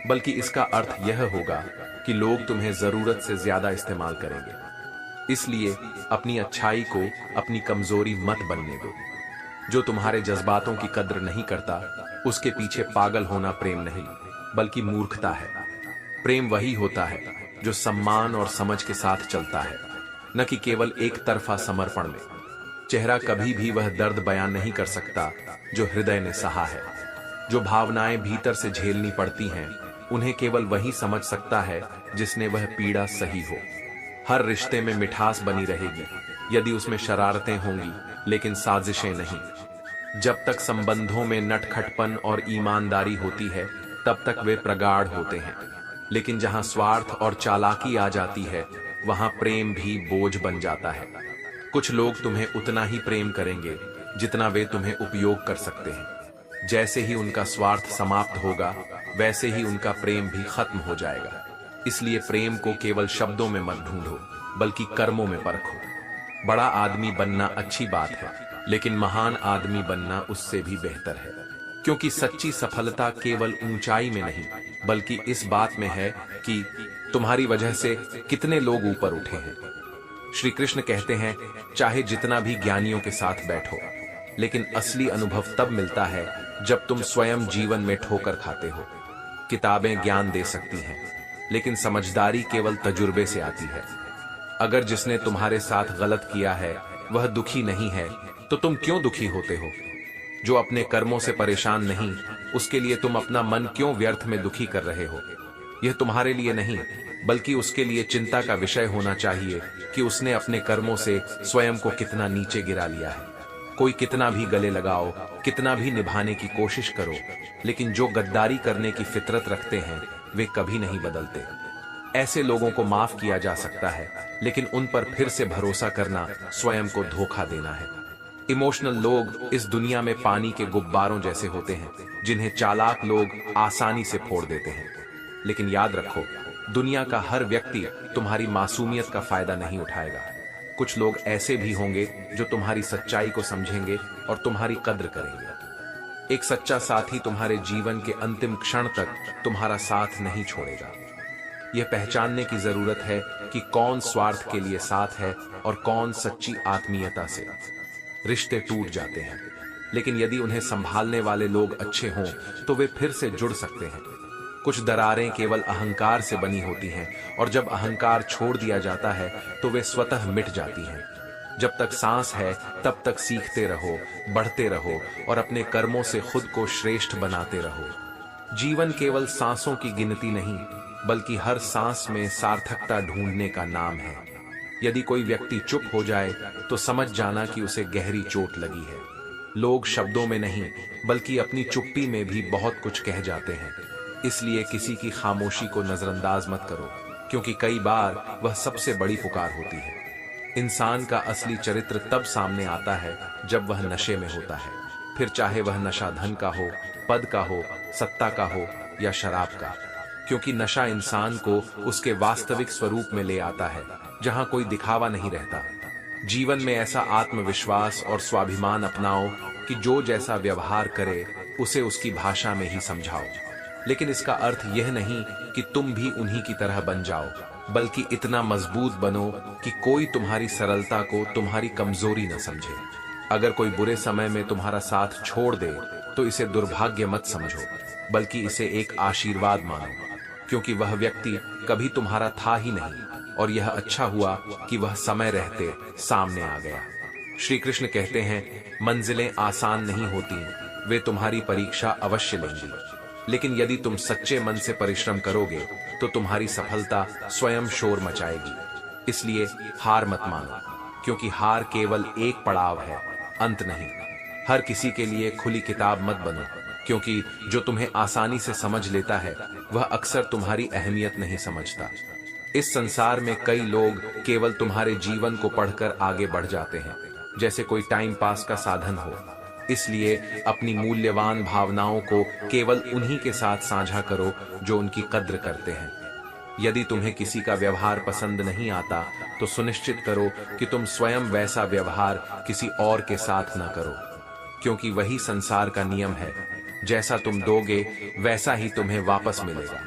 बल्कि इसका अर्थ यह होगा कि लोग तुम्हें जरूरत से ज्यादा इस्तेमाल करेंगे। इसलिए अपनी अच्छाई को अपनी कमजोरी मत बनने दो। जो तुम्हारे जज्बातों की कद्र नहीं करता उसके पीछे पागल होना प्रेम नहीं, बल्कि मूर्खता है। प्रेम वही होता है जो सम्मान और समझ के साथ चलता है, न कि केवल एक तरफा समर्पण में। चेहरा कभी भी वह दर्द बयान नहीं कर सकता जो हृदय ने सहा है। जो भावनाएं भीतर से झेलनी पड़ती हैं उन्हें केवल वही समझ सकता है जिसने वह पीड़ा सही हो। हर रिश्ते में मिठास बनी रहेगी यदि उसमें शरारतें होंगी, लेकिन साजिशें नहीं। जब तक संबंधों में नटखटपन और ईमानदारी होती है तब तक वे प्रगाढ़ होते हैं, लेकिन जहां स्वार्थ और चालाकी आ जाती है वहां प्रेम भी बोझ बन जाता है। कुछ लोग तुम्हें उतना ही प्रेम करेंगे जितना वे तुम्हें उपयोग कर सकते हैं। जैसे ही उनका स्वार्थ समाप्त होगा वैसे ही उनका प्रेम भी खत्म हो जाएगा। इसलिए प्रेम को केवल शब्दों में मत ढूंढो, बल्कि कर्मों में परखो। बड़ा आदमी बनना अच्छी बात है, लेकिन महान आदमी बनना उससे भी बेहतर है, क्योंकि सच्ची सफलता केवल ऊंचाई में नहीं बल्कि इस बात में है कि तुम्हारी वजह से कितने लोग ऊपर उठे हैं। श्री कृष्ण कहते हैं, चाहे जितना भी ज्ञानियों के साथ बैठो, लेकिन असली अनुभव तब मिलता है जब तुम स्वयं जीवन में ठोकर खाते हो। किताबें ज्ञान दे सकती हैं, लेकिन समझदारी केवल तजुर्बे से आती है। अगर जिसने तुम्हारे साथ गलत किया है वह दुखी नहीं है तो तुम क्यों दुखी होते हो? जो अपने कर्मों से परेशान नहीं उसके लिए तुम अपना मन क्यों व्यर्थ में दुखी कर रहे हो? यह तुम्हारे लिए नहीं बल्कि उसके लिए चिंता का विषय होना चाहिए कि उसने अपने कर्मों से स्वयं को कितना नीचे गिरा लिया है। कोई कितना भी गले लगाओ, कितना भी निभाने की कोशिश करो, लेकिन जो गद्दारी करने की फितरत रखते हैं वे कभी नहीं बदलते। ऐसे लोगों को माफ किया जा सकता है, लेकिन उन पर फिर से भरोसा करना स्वयं को धोखा देना है। इमोशनल लोग इस दुनिया में पानी के गुब्बारों जैसे होते हैं जिन्हें चालाक लोग आसानी से फोड़ देते हैं। लेकिन याद रखो, दुनिया का हर व्यक्ति तुम्हारी मासूमियत का फायदा नहीं उठाएगा। कुछ लोग ऐसे भी होंगे जो तुम्हारी सच्चाई को समझेंगे और तुम्हारी कद्र करेंगे। एक सच्चा साथी तुम्हारे जीवन के अंतिम क्षण तक तुम्हारा साथ नहीं छोड़ेगा। यह पहचानने की जरूरत है कि कौन स्वार्थ के लिए साथ है और कौन सच्ची आत्मीयता से। रिश्ते टूट जाते हैं, लेकिन यदि उन्हें संभालने वाले लोग अच्छे हों तो वे फिर से जुड़ सकते हैं। कुछ दरारें केवल अहंकार से बनी होती हैं और जब अहंकार छोड़ दिया जाता है तो वे स्वतः मिट जाती हैं। जब तक सांस है तब तक सीखते रहो, बढ़ते रहो और अपने कर्मों से खुद को श्रेष्ठ बनाते रहो। जीवन केवल सांसों की गिनती नहीं बल्कि हर सांस में सार्थकता ढूंढने का नाम है। यदि कोई व्यक्ति चुप हो जाए तो समझ जाना कि उसे गहरी चोट लगी है। लोग शब्दों में नहीं बल्कि अपनी चुप्पी में भी बहुत कुछ कह जाते हैं। इसलिए किसी की खामोशी को नजरअंदाज मत करो, क्योंकि कई बार वह सबसे बड़ी पुकार होती है। इंसान का असली चरित्र तब सामने आता है जब वह नशे में होता है, फिर चाहे वह नशा धन का हो, पद का हो, सत्ता का हो या शराब का, क्योंकि नशा इंसान को उसके वास्तविक स्वरूप में ले आता है जहां कोई दिखावा नहीं रहता। जीवन में ऐसा आत्मविश्वास और स्वाभिमान अपनाओ कि जो जैसा व्यवहार करे उसे उसकी भाषा में ही समझाओ। लेकिन इसका अर्थ यह नहीं कि तुम भी उन्हीं की तरह बन जाओ। बल्कि इतना मजबूत बनो कि कोई तुम्हारी सरलता को तुम्हारी कमजोरी न समझे। अगर कोई बुरे समय में तुम्हारा साथ छोड़ दे तो इसे दुर्भाग्य मत समझो, बल्कि इसे एक आशीर्वाद मानो, क्योंकि वह व्यक्ति कभी तुम्हारा था ही नहीं और यह अच्छा हुआ कि वह समय रहते सामने आ गया। श्री कृष्ण कहते हैं, मंजिलें आसान नहीं होती, वे तुम्हारी परीक्षा अवश्य लेंगी, लेकिन यदि तुम सच्चे मन से परिश्रम करोगे तो तुम्हारी सफलता स्वयं शोर मचाएगी। इसलिए हार मत मानो, क्योंकि हार केवल एक पड़ाव है, अंत नहीं। हर किसी के लिए खुली किताब मत बनो, क्योंकि जो तुम्हें आसानी से समझ लेता है वह अक्सर तुम्हारी अहमियत नहीं समझता। इस संसार में कई लोग केवल तुम्हारे जीवन को पढ़कर आगे बढ़ जाते हैं, जैसे कोई टाइम पास का साधन हो। इसलिए अपनी मूल्यवान भावनाओं को केवल उन्हीं के साथ साझा करो जो उनकी कद्र करते हैं। यदि तुम्हें किसी का व्यवहार पसंद नहीं आता तो सुनिश्चित करो कि तुम स्वयं वैसा व्यवहार किसी और के साथ न करो, क्योंकि वही संसार का नियम है, जैसा तुम दोगे वैसा ही तुम्हें वापस मिलेगा।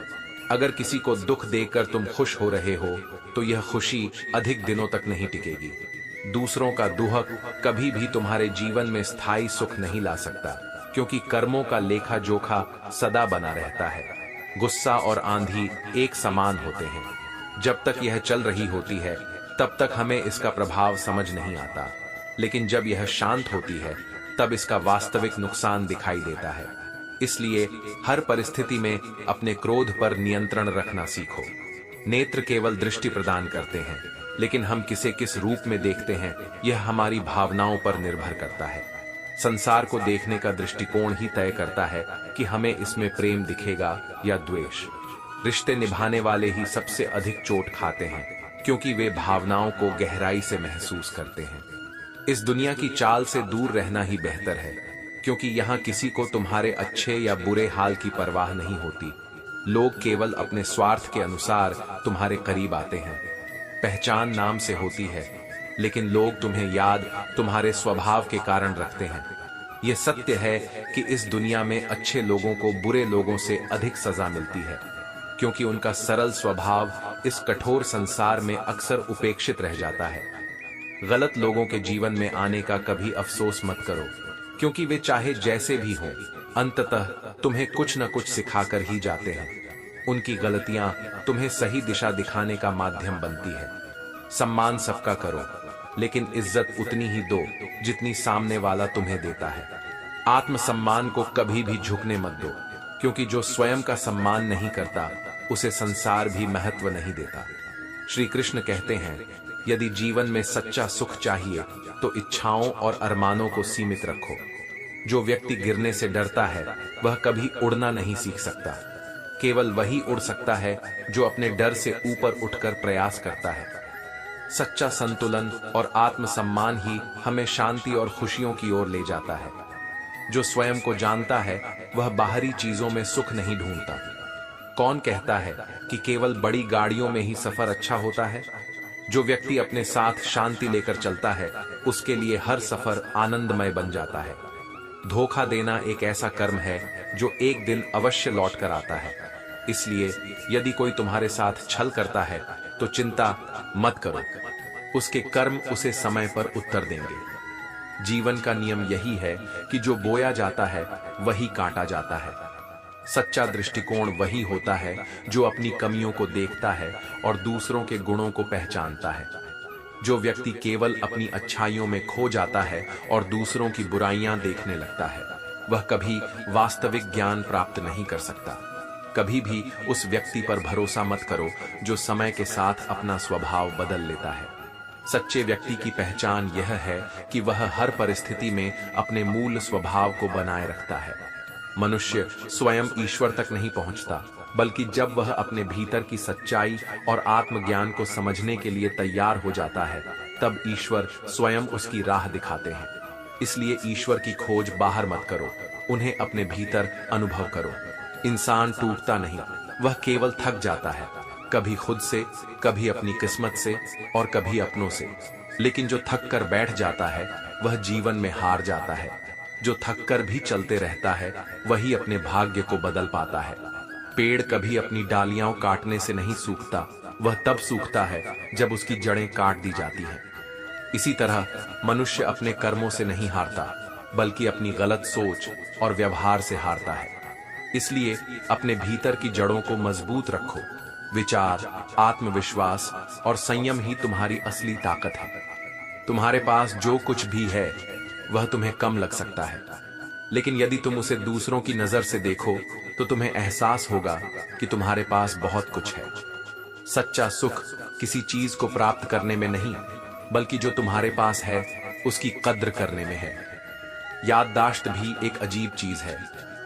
अगर किसी को दुख देकर तुम खुश हो रहे हो तो यह खुशी अधिक दिनों तक नहीं टिकेगी। दूसरों का दुहक कभी भी तुम्हारे जीवन में स्थायी सुख नहीं ला सकता, क्योंकि कर्मों का लेखा जोखा सदा बना रहता है। गुस्सा और आंधी एक समान होते हैं। जब तक यह चल रही होती है तब तक हमें इसका प्रभाव समझ नहीं आता, लेकिन जब यह शांत होती है तब इसका वास्तविक नुकसान दिखाई देता है। इसलिए हर परिस्थिति में अपने क्रोध पर नियंत्रण रखना सीखो। नेत्र केवल दृष्टि प्रदान करते हैं, लेकिन हम किसे किस रूप में देखते हैं यह हमारी भावनाओं पर निर्भर करता है। संसार को देखने का दृष्टिकोण ही तय करता है कि हमें इसमें प्रेम दिखेगा या द्वेष। रिश्ते निभाने वाले ही सबसे अधिक चोट खाते हैं, क्योंकि वे भावनाओं को गहराई से महसूस करते हैं। इस दुनिया की चाल से दूर रहना ही बेहतर है, क्योंकि यहाँ किसी को तुम्हारे अच्छे या बुरे हाल की परवाह नहीं होती। लोग केवल अपने स्वार्थ के अनुसार तुम्हारे करीब आते हैं। पहचान नाम से होती है, लेकिन लोग तुम्हें याद तुम्हारे स्वभाव के कारण रखते हैं। यह सत्य है कि इस दुनिया में अच्छे लोगों को बुरे लोगों से अधिक सजा मिलती है, क्योंकि उनका सरल स्वभाव इस कठोर संसार में अक्सर उपेक्षित रह जाता है। गलत लोगों के जीवन में आने का कभी अफसोस मत करो, क्योंकि वे चाहे जैसे भी हों, अंततः तुम्हें कुछ न कुछ सिखाकर ही जाते हैं। उनकी गलतियां तुम्हें सही दिशा दिखाने का माध्यम बनती है। सम्मान सबका करो, लेकिन इज्जत उतनी ही दो जितनी सामने वाला तुम्हें देता है। आत्मसम्मान को कभी भी झुकने मत दो, क्योंकि जो स्वयं का सम्मान नहीं करता उसे संसार भी महत्व नहीं देता। श्री कृष्ण कहते हैं, यदि जीवन में सच्चा सुख चाहिए तो इच्छाओं और अरमानों को सीमित रखो। जो व्यक्ति गिरने से डरता है वह कभी उड़ना नहीं सीख सकता। केवल वही उड़ सकता है जो अपने डर से ऊपर उठकर प्रयास करता है। सच्चा संतुलन और आत्मसम्मान ही हमें शांति और खुशियों की ओर ले जाता है। जो स्वयं को जानता है वह बाहरी चीजों में सुख नहीं ढूंढता। कौन कहता है कि केवल बड़ी गाड़ियों में ही सफर अच्छा होता है? जो व्यक्ति अपने साथ शांति लेकर चलता है उसके लिए हर सफर आनंदमय बन जाता है। धोखा देना एक ऐसा कर्म है जो एक दिन अवश्य लौट कर आता है। इसलिए यदि कोई तुम्हारे साथ छल करता है तो चिंता मत करो, उसके कर्म उसे समय पर उत्तर देंगे। जीवन का नियम यही है कि जो बोया जाता है वही काटा जाता है। सच्चा दृष्टिकोण वही होता है जो अपनी कमियों को देखता है और दूसरों के गुणों को पहचानता है। जो व्यक्ति केवल अपनी अच्छाइयों में खो जाता है और दूसरों की बुराइयां देखने लगता है वह कभी वास्तविक ज्ञान प्राप्त नहीं कर सकता। कभी भी उस व्यक्ति पर भरोसा मत करो जो समय के साथ अपना स्वभाव बदल लेता है। सच्चे व्यक्ति की पहचान यह है कि वह हर परिस्थिति में अपने मूल स्वभाव को बनाए रखता है। मनुष्य स्वयं ईश्वर तक नहीं पहुंचता, बल्कि जब वह अपने भीतर की सच्चाई और आत्मज्ञान को समझने के लिए तैयार हो जाता है तब ईश्वर स्वयं उसकी राह दिखाते हैं। इसलिए ईश्वर की खोज बाहर मत करो, उन्हें अपने भीतर अनुभव करो। इंसान टूटता नहीं, वह केवल थक जाता है, कभी खुद से, कभी अपनी किस्मत से और कभी अपनों से। लेकिन जो थक कर बैठ जाता है वह जीवन में हार जाता है। जो थक कर भी चलते रहता है वही अपने भाग्य को बदल पाता है। पेड़ कभी अपनी डालियां काटने से नहीं सूखता, वह तब सूखता है जब उसकी जड़ें काट दी जाती हैं। इसी तरह मनुष्य अपने कर्मों से नहीं हारता, बल्कि अपनी गलत सोच और व्यवहार से हारता है। इसलिए अपने भीतर की जड़ों को मजबूत रखो। विचार, आत्मविश्वास और संयम ही तुम्हारी असली ताकत है। तुम्हारे पास जो कुछ भी है वह तुम्हें कम लग सकता है, लेकिन यदि तुम उसे दूसरों की नजर से देखो तो तुम्हें एहसास होगा कि तुम्हारे पास बहुत कुछ है। सच्चा सुख किसी चीज को प्राप्त करने में नहीं, बल्कि जो तुम्हारे पास है उसकी कद्र करने में है। याददाश्त भी एक अजीब चीज है।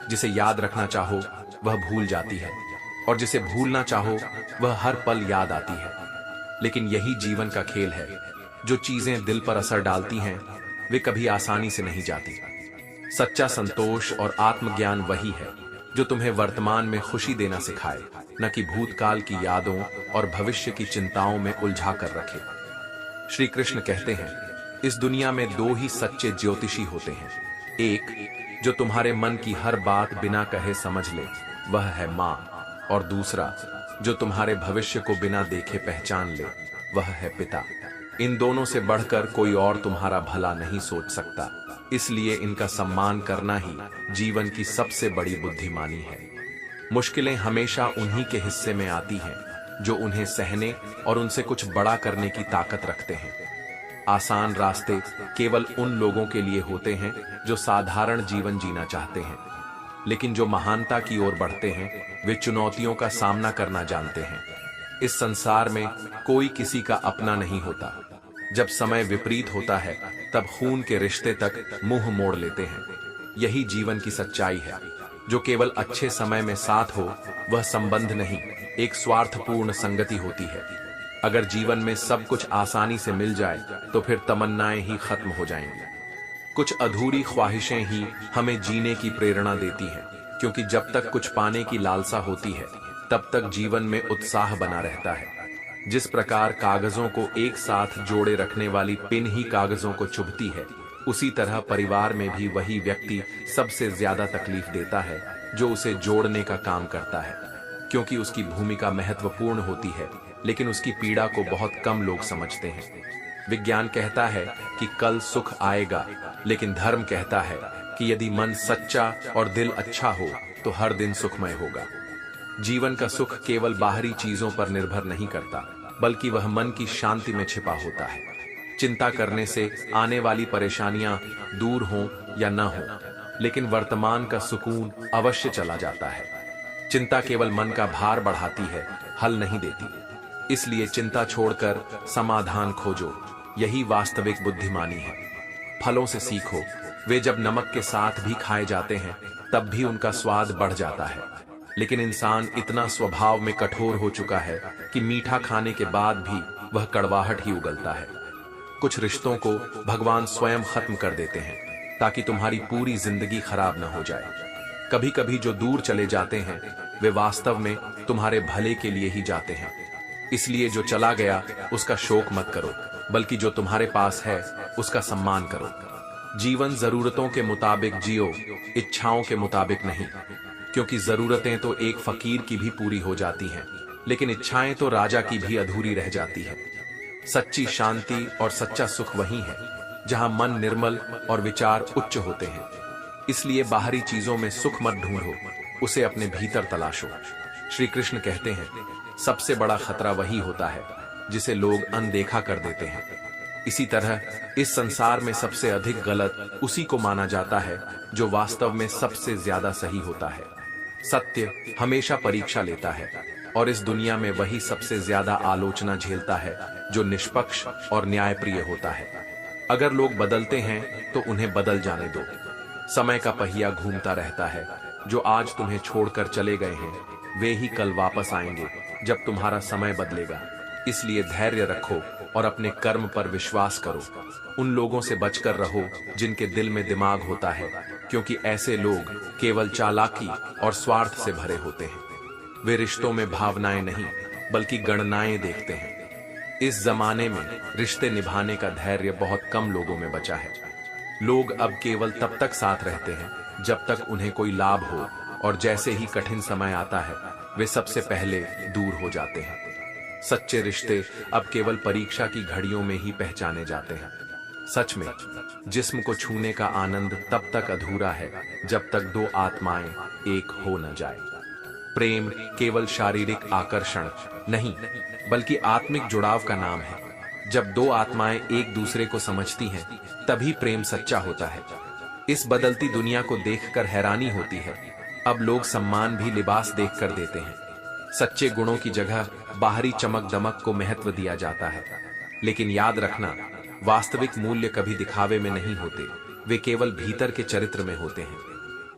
जिसे याद रखना चाहो वह भूल जाती है, और जिसे भूलना चाहो वह हर पल याद आती है। लेकिन यही जीवन का खेल है। जो चीजें दिल पर असर डालती हैं वे कभी आसानी से नहीं जाती। सच्चा संतोष और आत्मज्ञान वही है जो तुम्हें वर्तमान में खुशी देना सिखाए, न कि भूतकाल की यादों और भविष्य की चिंताओं में उलझा कर रखे। श्री कृष्ण कहते हैं, इस दुनिया में दो ही सच्चे ज्योतिषी होते हैं। एक जो तुम्हारे मन की हर बात बिना कहे समझ ले, वह है माँ, और दूसरा जो तुम्हारे भविष्य को बिना देखे पहचान ले, वह है पिता। इन दोनों से बढ़कर कोई और तुम्हारा भला नहीं सोच सकता। इसलिए इनका सम्मान करना ही जीवन की सबसे बड़ी बुद्धिमानी है। मुश्किलें हमेशा उन्हीं के हिस्से में आती हैं जो उन्हें सहने और उनसे कुछ बड़ा करने की ताकत रखते हैं। आसान रास्ते केवल उन लोगों के लिए होते हैं जो साधारण जीवन जीना चाहते हैं, लेकिन जो महानता की ओर बढ़ते हैं वे चुनौतियों का सामना करना जानते हैं। इस संसार में कोई किसी का अपना नहीं होता। जब समय विपरीत होता है तब खून के रिश्ते तक मुंह मोड़ लेते हैं। यही जीवन की सच्चाई है। जो केवल अच्छे समय में साथ हो वह संबंध नहीं, एक स्वार्थपूर्ण संगति होती है। अगर जीवन में सब कुछ आसानी से मिल जाए तो फिर तमन्नाएं ही खत्म हो जाएंगी। कुछ अधूरी ख्वाहिशें ही हमें जीने की प्रेरणा देती हैं, क्योंकि जब तक कुछ पाने की लालसा होती है तब तक जीवन में उत्साह बना रहता है। जिस प्रकार कागजों को एक साथ जोड़े रखने वाली पिन ही कागजों को चुभती है, उसी तरह परिवार में भी वही व्यक्ति सबसे ज्यादा तकलीफ देता है जो उसे जोड़ने का काम करता है, क्योंकि उसकी भूमिका महत्वपूर्ण होती है, लेकिन उसकी पीड़ा को बहुत कम लोग समझते हैं। विज्ञान कहता है कि कल सुख आएगा, लेकिन धर्म कहता है कि यदि मन सच्चा और दिल अच्छा हो तो हर दिन सुखमय होगा। जीवन का सुख केवल बाहरी चीजों पर निर्भर नहीं करता, बल्कि वह मन की शांति में छिपा होता है। चिंता करने से आने वाली परेशानियां दूर हों या न हों, लेकिन वर्तमान का सुकून अवश्य चला जाता है। चिंता केवल मन का भार बढ़ाती है, हल नहीं देती। इसलिए चिंता छोड़कर समाधान खोजो, यही वास्तविक बुद्धिमानी है। फलों से सीखो, वे जब नमक के साथ भी खाए जाते हैं तब भी उनका स्वाद बढ़ जाता है, लेकिन इंसान इतना स्वभाव में कठोर हो चुका है कि मीठा खाने के बाद भी वह कड़वाहट ही उगलता है। कुछ रिश्तों को भगवान स्वयं खत्म कर देते हैं ताकि तुम्हारी पूरी जिंदगी खराब न हो जाए। कभी कभी जो दूर चले जाते हैं वे वास्तव में तुम्हारे भले के लिए ही जाते हैं। इसलिए जो चला गया उसका शोक मत करो, बल्कि जो तुम्हारे पास है उसका सम्मान करो। जीवन जरूरतों के मुताबिक जियो, इच्छाओं के मुताबिक नहीं, क्योंकि जरूरतें तो एक फकीर की भी पूरी हो जाती हैं, लेकिन इच्छाएं तो राजा की भी अधूरी रह जाती है। सच्ची शांति और सच्चा सुख वही है जहां मन निर्मल और विचार उच्च होते हैं। इसलिए बाहरी चीजों में सुख मत ढूंढो, उसे अपने भीतर तलाशो। श्री कृष्ण कहते हैं, सबसे बड़ा खतरा वही होता है जिसे लोग अनदेखा कर देते हैं। इसी तरह इस संसार में सबसे अधिक गलत उसी को माना जाता है जो वास्तव में सबसे ज्यादा सही होता है। सत्य हमेशा परीक्षा लेता है, और इस दुनिया में वही सबसे ज्यादा आलोचना झेलता है जो निष्पक्ष और न्यायप्रिय होता है। अगर लोग बदलते हैं तो उन्हें बदल जाने दो। समय का पहिया घूमता रहता है। जो आज तुम्हें छोड़कर चले गए हैं वे ही कल वापस आएंगे जब तुम्हारा समय बदलेगा। इसलिए धैर्य रखो और अपने कर्म पर विश्वास करो। उन लोगों से बचकर रहो जिनके दिल में दिमाग होता है, क्योंकि ऐसे लोग केवल चालाकी और स्वार्थ से भरे होते हैं। वे रिश्तों में भावनाएं नहीं बल्कि गणनाएं देखते हैं। इस जमाने में रिश्ते निभाने का धैर्य बहुत कम लोगों में बचा है। लोग अब केवल तब तक साथ रहते हैं जब तक उन्हें कोई लाभ हो, और जैसे ही कठिन समय आता है वे सबसे पहले दूर हो जाते हैं। सच्चे रिश्ते अब केवल परीक्षा की घड़ियों में ही पहचाने जाते हैं। सच में जिस्म को छूने का आनंद तब तक अधूरा है जब तक दो आत्माएं एक हो न जाए। प्रेम केवल शारीरिक आकर्षण नहीं बल्कि आत्मिक जुड़ाव का नाम है। जब दो आत्माएं एक दूसरे को समझती हैं तभी प्रेम सच्चा होता है। इस बदलती दुनिया को देखकर हैरानी होती है। अब लोग सम्मान भी लिबास देखकर देते हैं। सच्चे गुणों की जगह बाहरी चमक दमक को महत्व दिया जाता है। लेकिन याद रखना, वास्तविक मूल्य कभी दिखावे में नहीं होते, वे केवल भीतर के चरित्र में होते हैं।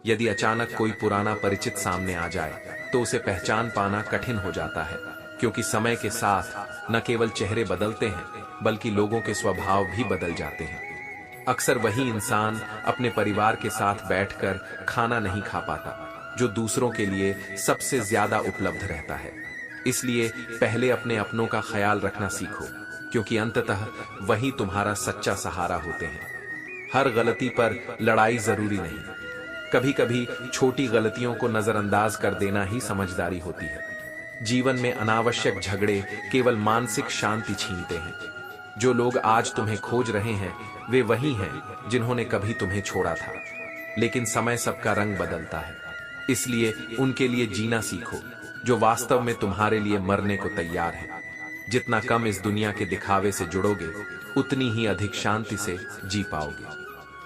यदि अचानक कोई पुराना परिचित सामने आ जाए तो उसे पहचान पाना कठिन हो जाता है, क्योंकि समय के साथ न केवल चेहरे बदलते हैं बल्कि लोगों के स्वभाव भी बदल जाते हैं। अक्सर वही इंसान अपने परिवार के साथ बैठकर खाना नहीं खा पाता जो दूसरों के लिए सबसे ज्यादा उपलब्ध रहता है। इसलिए पहले अपने अपनों का ख्याल रखना सीखो, क्योंकि अंततः वही तुम्हारा सच्चा सहारा होते हैं। हर गलती पर लड़ाई जरूरी नहीं, कभी कभी छोटी गलतियों को नजरअंदाज कर देना ही समझदारी होती है। जीवन में अनावश्यक झगड़े केवल मानसिक शांति छीनते हैं। जो लोग आज तुम्हें खोज रहे हैं वे वही हैं जिन्होंने कभी तुम्हें छोड़ा था। लेकिन समय सबका रंग बदलता है, इसलिए उनके लिए जीना सीखो जो वास्तव में तुम्हारे लिए मरने को तैयार है। जितना कम इस दुनिया के दिखावे से जुड़ोगे उतनी ही अधिक शांति से जी पाओगे।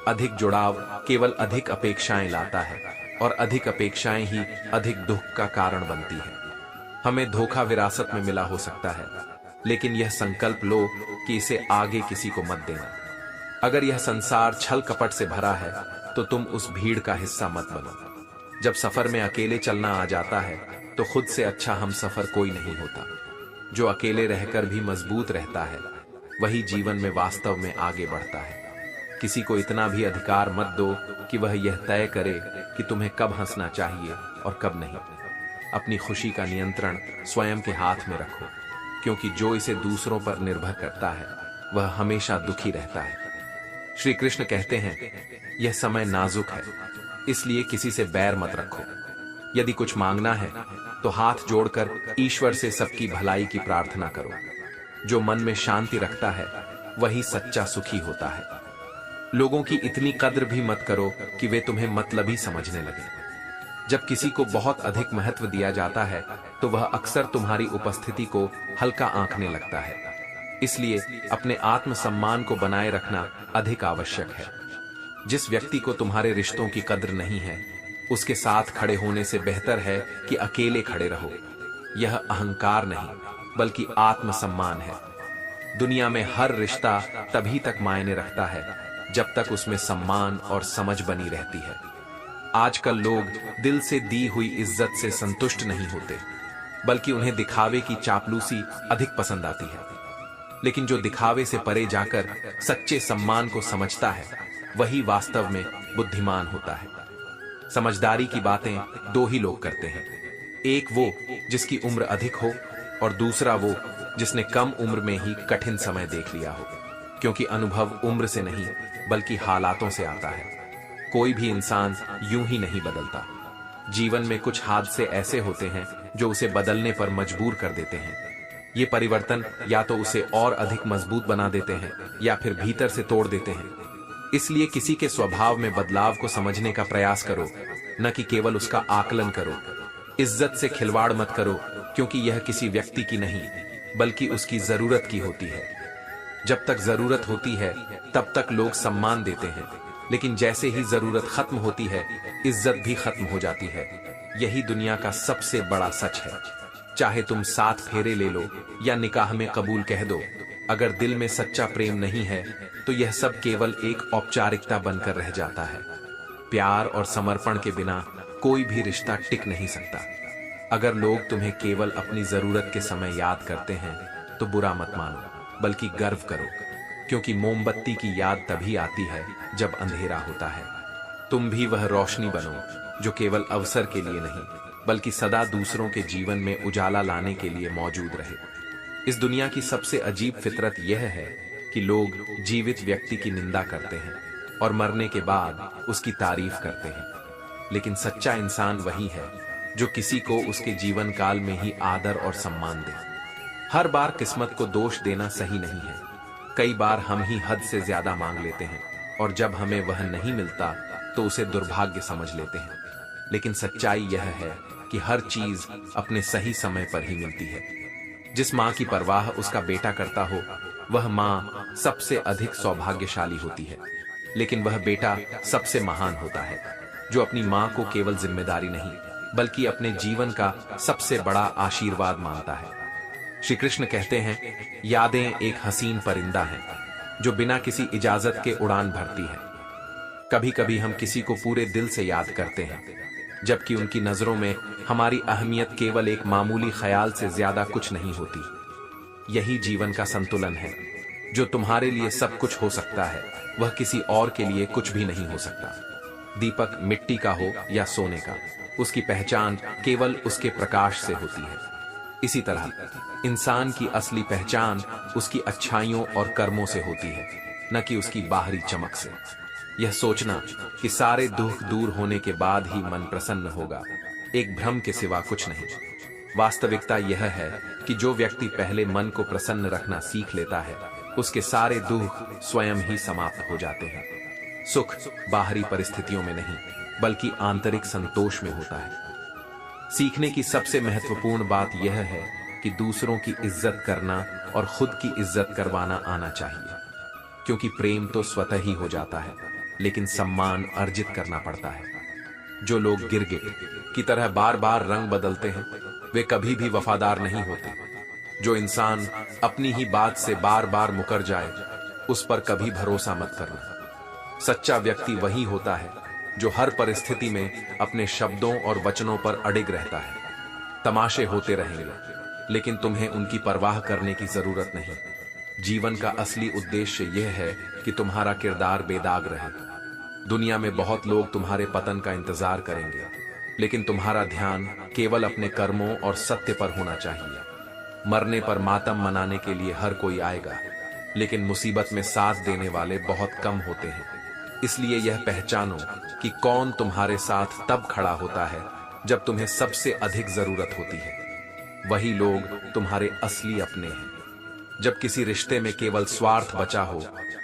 अधिक जुड़ाव केवल अधिक अपेक्षाएं लाता है और अधिक अपेक्षाएं ही अधिक दुख का कारण बनती है। हमें धोखा विरासत में मिला हो सकता है, लेकिन यह संकल्प लो कि इसे आगे किसी को मत देना। अगर यह संसार छल कपट से भरा है तो तुम उस भीड़ का हिस्सा मत बनो। जब सफर में अकेले चलना आ जाता है तो खुद से अच्छा हम सफर कोई नहीं होता। जो अकेले रहकर भी मजबूत रहता है वही जीवन में वास्तव में आगे बढ़ता है। किसी को इतना भी अधिकार मत दो कि वह यह तय करे कि तुम्हें कब हंसना चाहिए और कब नहीं। अपनी खुशी का नियंत्रण स्वयं के हाथ में रखो, क्योंकि जो इसे दूसरों पर निर्भर करता है वह हमेशा दुखी रहता है। श्री कृष्ण कहते हैं, यह समय नाजुक है, इसलिए किसी से बैर मत रखो। यदि कुछ मांगना है तो हाथ जोड़कर ईश्वर से सबकी भलाई की प्रार्थना करो। जो मन में शांति रखता है वही सच्चा सुखी होता है। लोगों की इतनी कद्र भी मत करो कि वे तुम्हें मतलबी समझने लगे। जब किसी को बहुत अधिक महत्व दिया जाता है तो वह अक्सर तुम्हारी उपस्थिति को हल्का आंकने लगता है। इसलिए अपने आत्मसम्मान को बनाए रखना अधिक आवश्यक है। जिस व्यक्ति को तुम्हारे रिश्तों की कद्र नहीं है उसके साथ खड़े होने से बेहतर है कि अकेले खड़े रहो। यह अहंकार नहीं बल्कि आत्मसम्मान है। दुनिया में हर रिश्ता तभी तक मायने रखता है जब तक उसमें सम्मान और समझ बनी रहती है। आजकल लोग दिल से दी हुई इज्जत से संतुष्ट नहीं होते, बल्कि उन्हें दिखावे की चापलूसी अधिक पसंद आती है। लेकिन जो दिखावे से परे जाकर सच्चे सम्मान को समझता है वही वास्तव में बुद्धिमान होता है। समझदारी की बातें दो ही लोग करते हैं, एक वो जिसकी उम्र अधिक हो और दूसरा वो जिसने कम उम्र में ही कठिन समय देख लिया हो, क्योंकि अनुभव उम्र से नहीं बल्कि हालातों से आता है। कोई भी इंसान यूं ही नहीं बदलता। जीवन में कुछ हादसे ऐसे होते हैं जो उसे बदलने पर मजबूर कर देते हैं। ये परिवर्तन या तो उसे और अधिक मजबूत बना देते हैं या फिर भीतर से तोड़ देते हैं। इसलिए किसी के स्वभाव में बदलाव को समझने का प्रयास करो, न कि केवल उसका आकलन करो। इज्जत से खिलवाड़ मत करो, क्योंकि यह किसी व्यक्ति की नहीं बल्कि उसकी जरूरत की होती है। जब तक जरूरत होती है तब तक लोग सम्मान देते हैं, लेकिन जैसे ही जरूरत खत्म होती है इज्जत भी खत्म हो जाती है। यही दुनिया का सबसे बड़ा सच है। चाहे तुम 7 फेरे ले लो या निकाह में कबूल कह दो, अगर दिल में सच्चा प्रेम नहीं है तो यह सब केवल एक औपचारिकता बनकर रह जाता है। प्यार और समर्पण के बिना कोई भी रिश्ता टिक नहीं सकता। अगर लोग तुम्हें केवल अपनी जरूरत के समय याद करते हैं तो बुरा मत मानो, बल्कि गर्व करो, क्योंकि मोमबत्ती की याद तभी आती है जब अंधेरा होता है। तुम भी वह रोशनी बनो जो केवल अवसर के लिए नहीं बल्कि सदा दूसरों के जीवन में उजाला लाने के लिए मौजूद रहे। इस दुनिया की सबसे अजीब फितरत यह है कि लोग जीवित व्यक्ति की निंदा करते हैं और मरने के बाद उसकी तारीफ करते हैं, लेकिन सच्चा इंसान वही है जो किसी को उसके जीवन काल में ही आदर और सम्मान दे। हर बार किस्मत को दोष देना सही नहीं है। कई बार हम ही हद से ज्यादा मांग लेते हैं और जब हमें वह नहीं मिलता तो उसे दुर्भाग्य समझ लेते हैं। लेकिन सच्चाई यह है कि हर चीज अपने सही समय पर ही मिलती है। जिस माँ की परवाह उसका बेटा करता हो, वह माँ सबसे अधिक सौभाग्यशाली होती है। लेकिन वह बेटा सबसे महान होता है जो अपनी माँ को केवल जिम्मेदारी नहीं बल्कि अपने जीवन का सबसे बड़ा आशीर्वाद मानता है। श्री कृष्ण कहते हैं, यादें एक हसीन परिंदा है जो बिना किसी इजाजत के उड़ान भरती है। कभी कभी हम किसी को पूरे दिल से याद करते हैं, जबकि उनकी नजरों में हमारी अहमियत केवल एक मामूली ख्याल से ज्यादा कुछ नहीं होती। यही जीवन का संतुलन है। जो तुम्हारे लिए सब कुछ हो सकता है, वह किसी और के लिए कुछ भी नहीं हो सकता। दीपक मिट्टी का हो या सोने का, उसकी पहचान केवल उसके प्रकाश से होती है। इसी तरह इंसान की असली पहचान उसकी अच्छाइयों और कर्मों से होती है, न कि उसकी बाहरी चमक से। यह सोचना कि सारे दुख दूर होने के बाद ही मन प्रसन्न होगा, एक भ्रम के सिवा कुछ नहीं। वास्तविकता यह है कि जो व्यक्ति पहले मन को प्रसन्न रखना सीख लेता है, उसके सारे दुख स्वयं ही समाप्त हो जाते हैं। सुख बाहरी परिस्थितियों में नहीं बल्कि आंतरिक संतोष में होता है। सीखने की सबसे महत्वपूर्ण बात यह है कि दूसरों की इज्जत करना और खुद की इज्जत करवाना आना चाहिए, क्योंकि प्रेम तो स्वतः ही हो जाता है, लेकिन सम्मान अर्जित करना पड़ता है। जो लोग गिरगिट की तरह बार बार रंग बदलते हैं, वे कभी भी वफादार नहीं होते। जो इंसान अपनी ही बात से बार बार मुकर जाए, उस पर कभी भरोसा मत करना। सच्चा व्यक्ति वही होता है जो हर परिस्थिति में अपने शब्दों और वचनों पर अडिग रहता है। तमाशे होते रहेंगे, लेकिन तुम्हें उनकी परवाह करने की जरूरत नहीं। जीवन का असली उद्देश्य यह है कि तुम्हारा किरदार बेदाग रहे। दुनिया में बहुत लोग तुम्हारे पतन का इंतजार करेंगे, लेकिन तुम्हारा ध्यान केवल अपने कर्मों और सत्य पर होना चाहिए। मरने पर मातम मनाने के लिए हर कोई आएगा, लेकिन मुसीबत में साथ देने वाले बहुत कम होते हैं। इसलिए यह पहचानो कि कौन तुम्हारे साथ तब खड़ा होता है जब तुम्हें सबसे अधिक जरूरत होती है। वही लोग तुम्हारे असली अपने हैं। जब किसी रिश्ते में केवल स्वार्थ बचा हो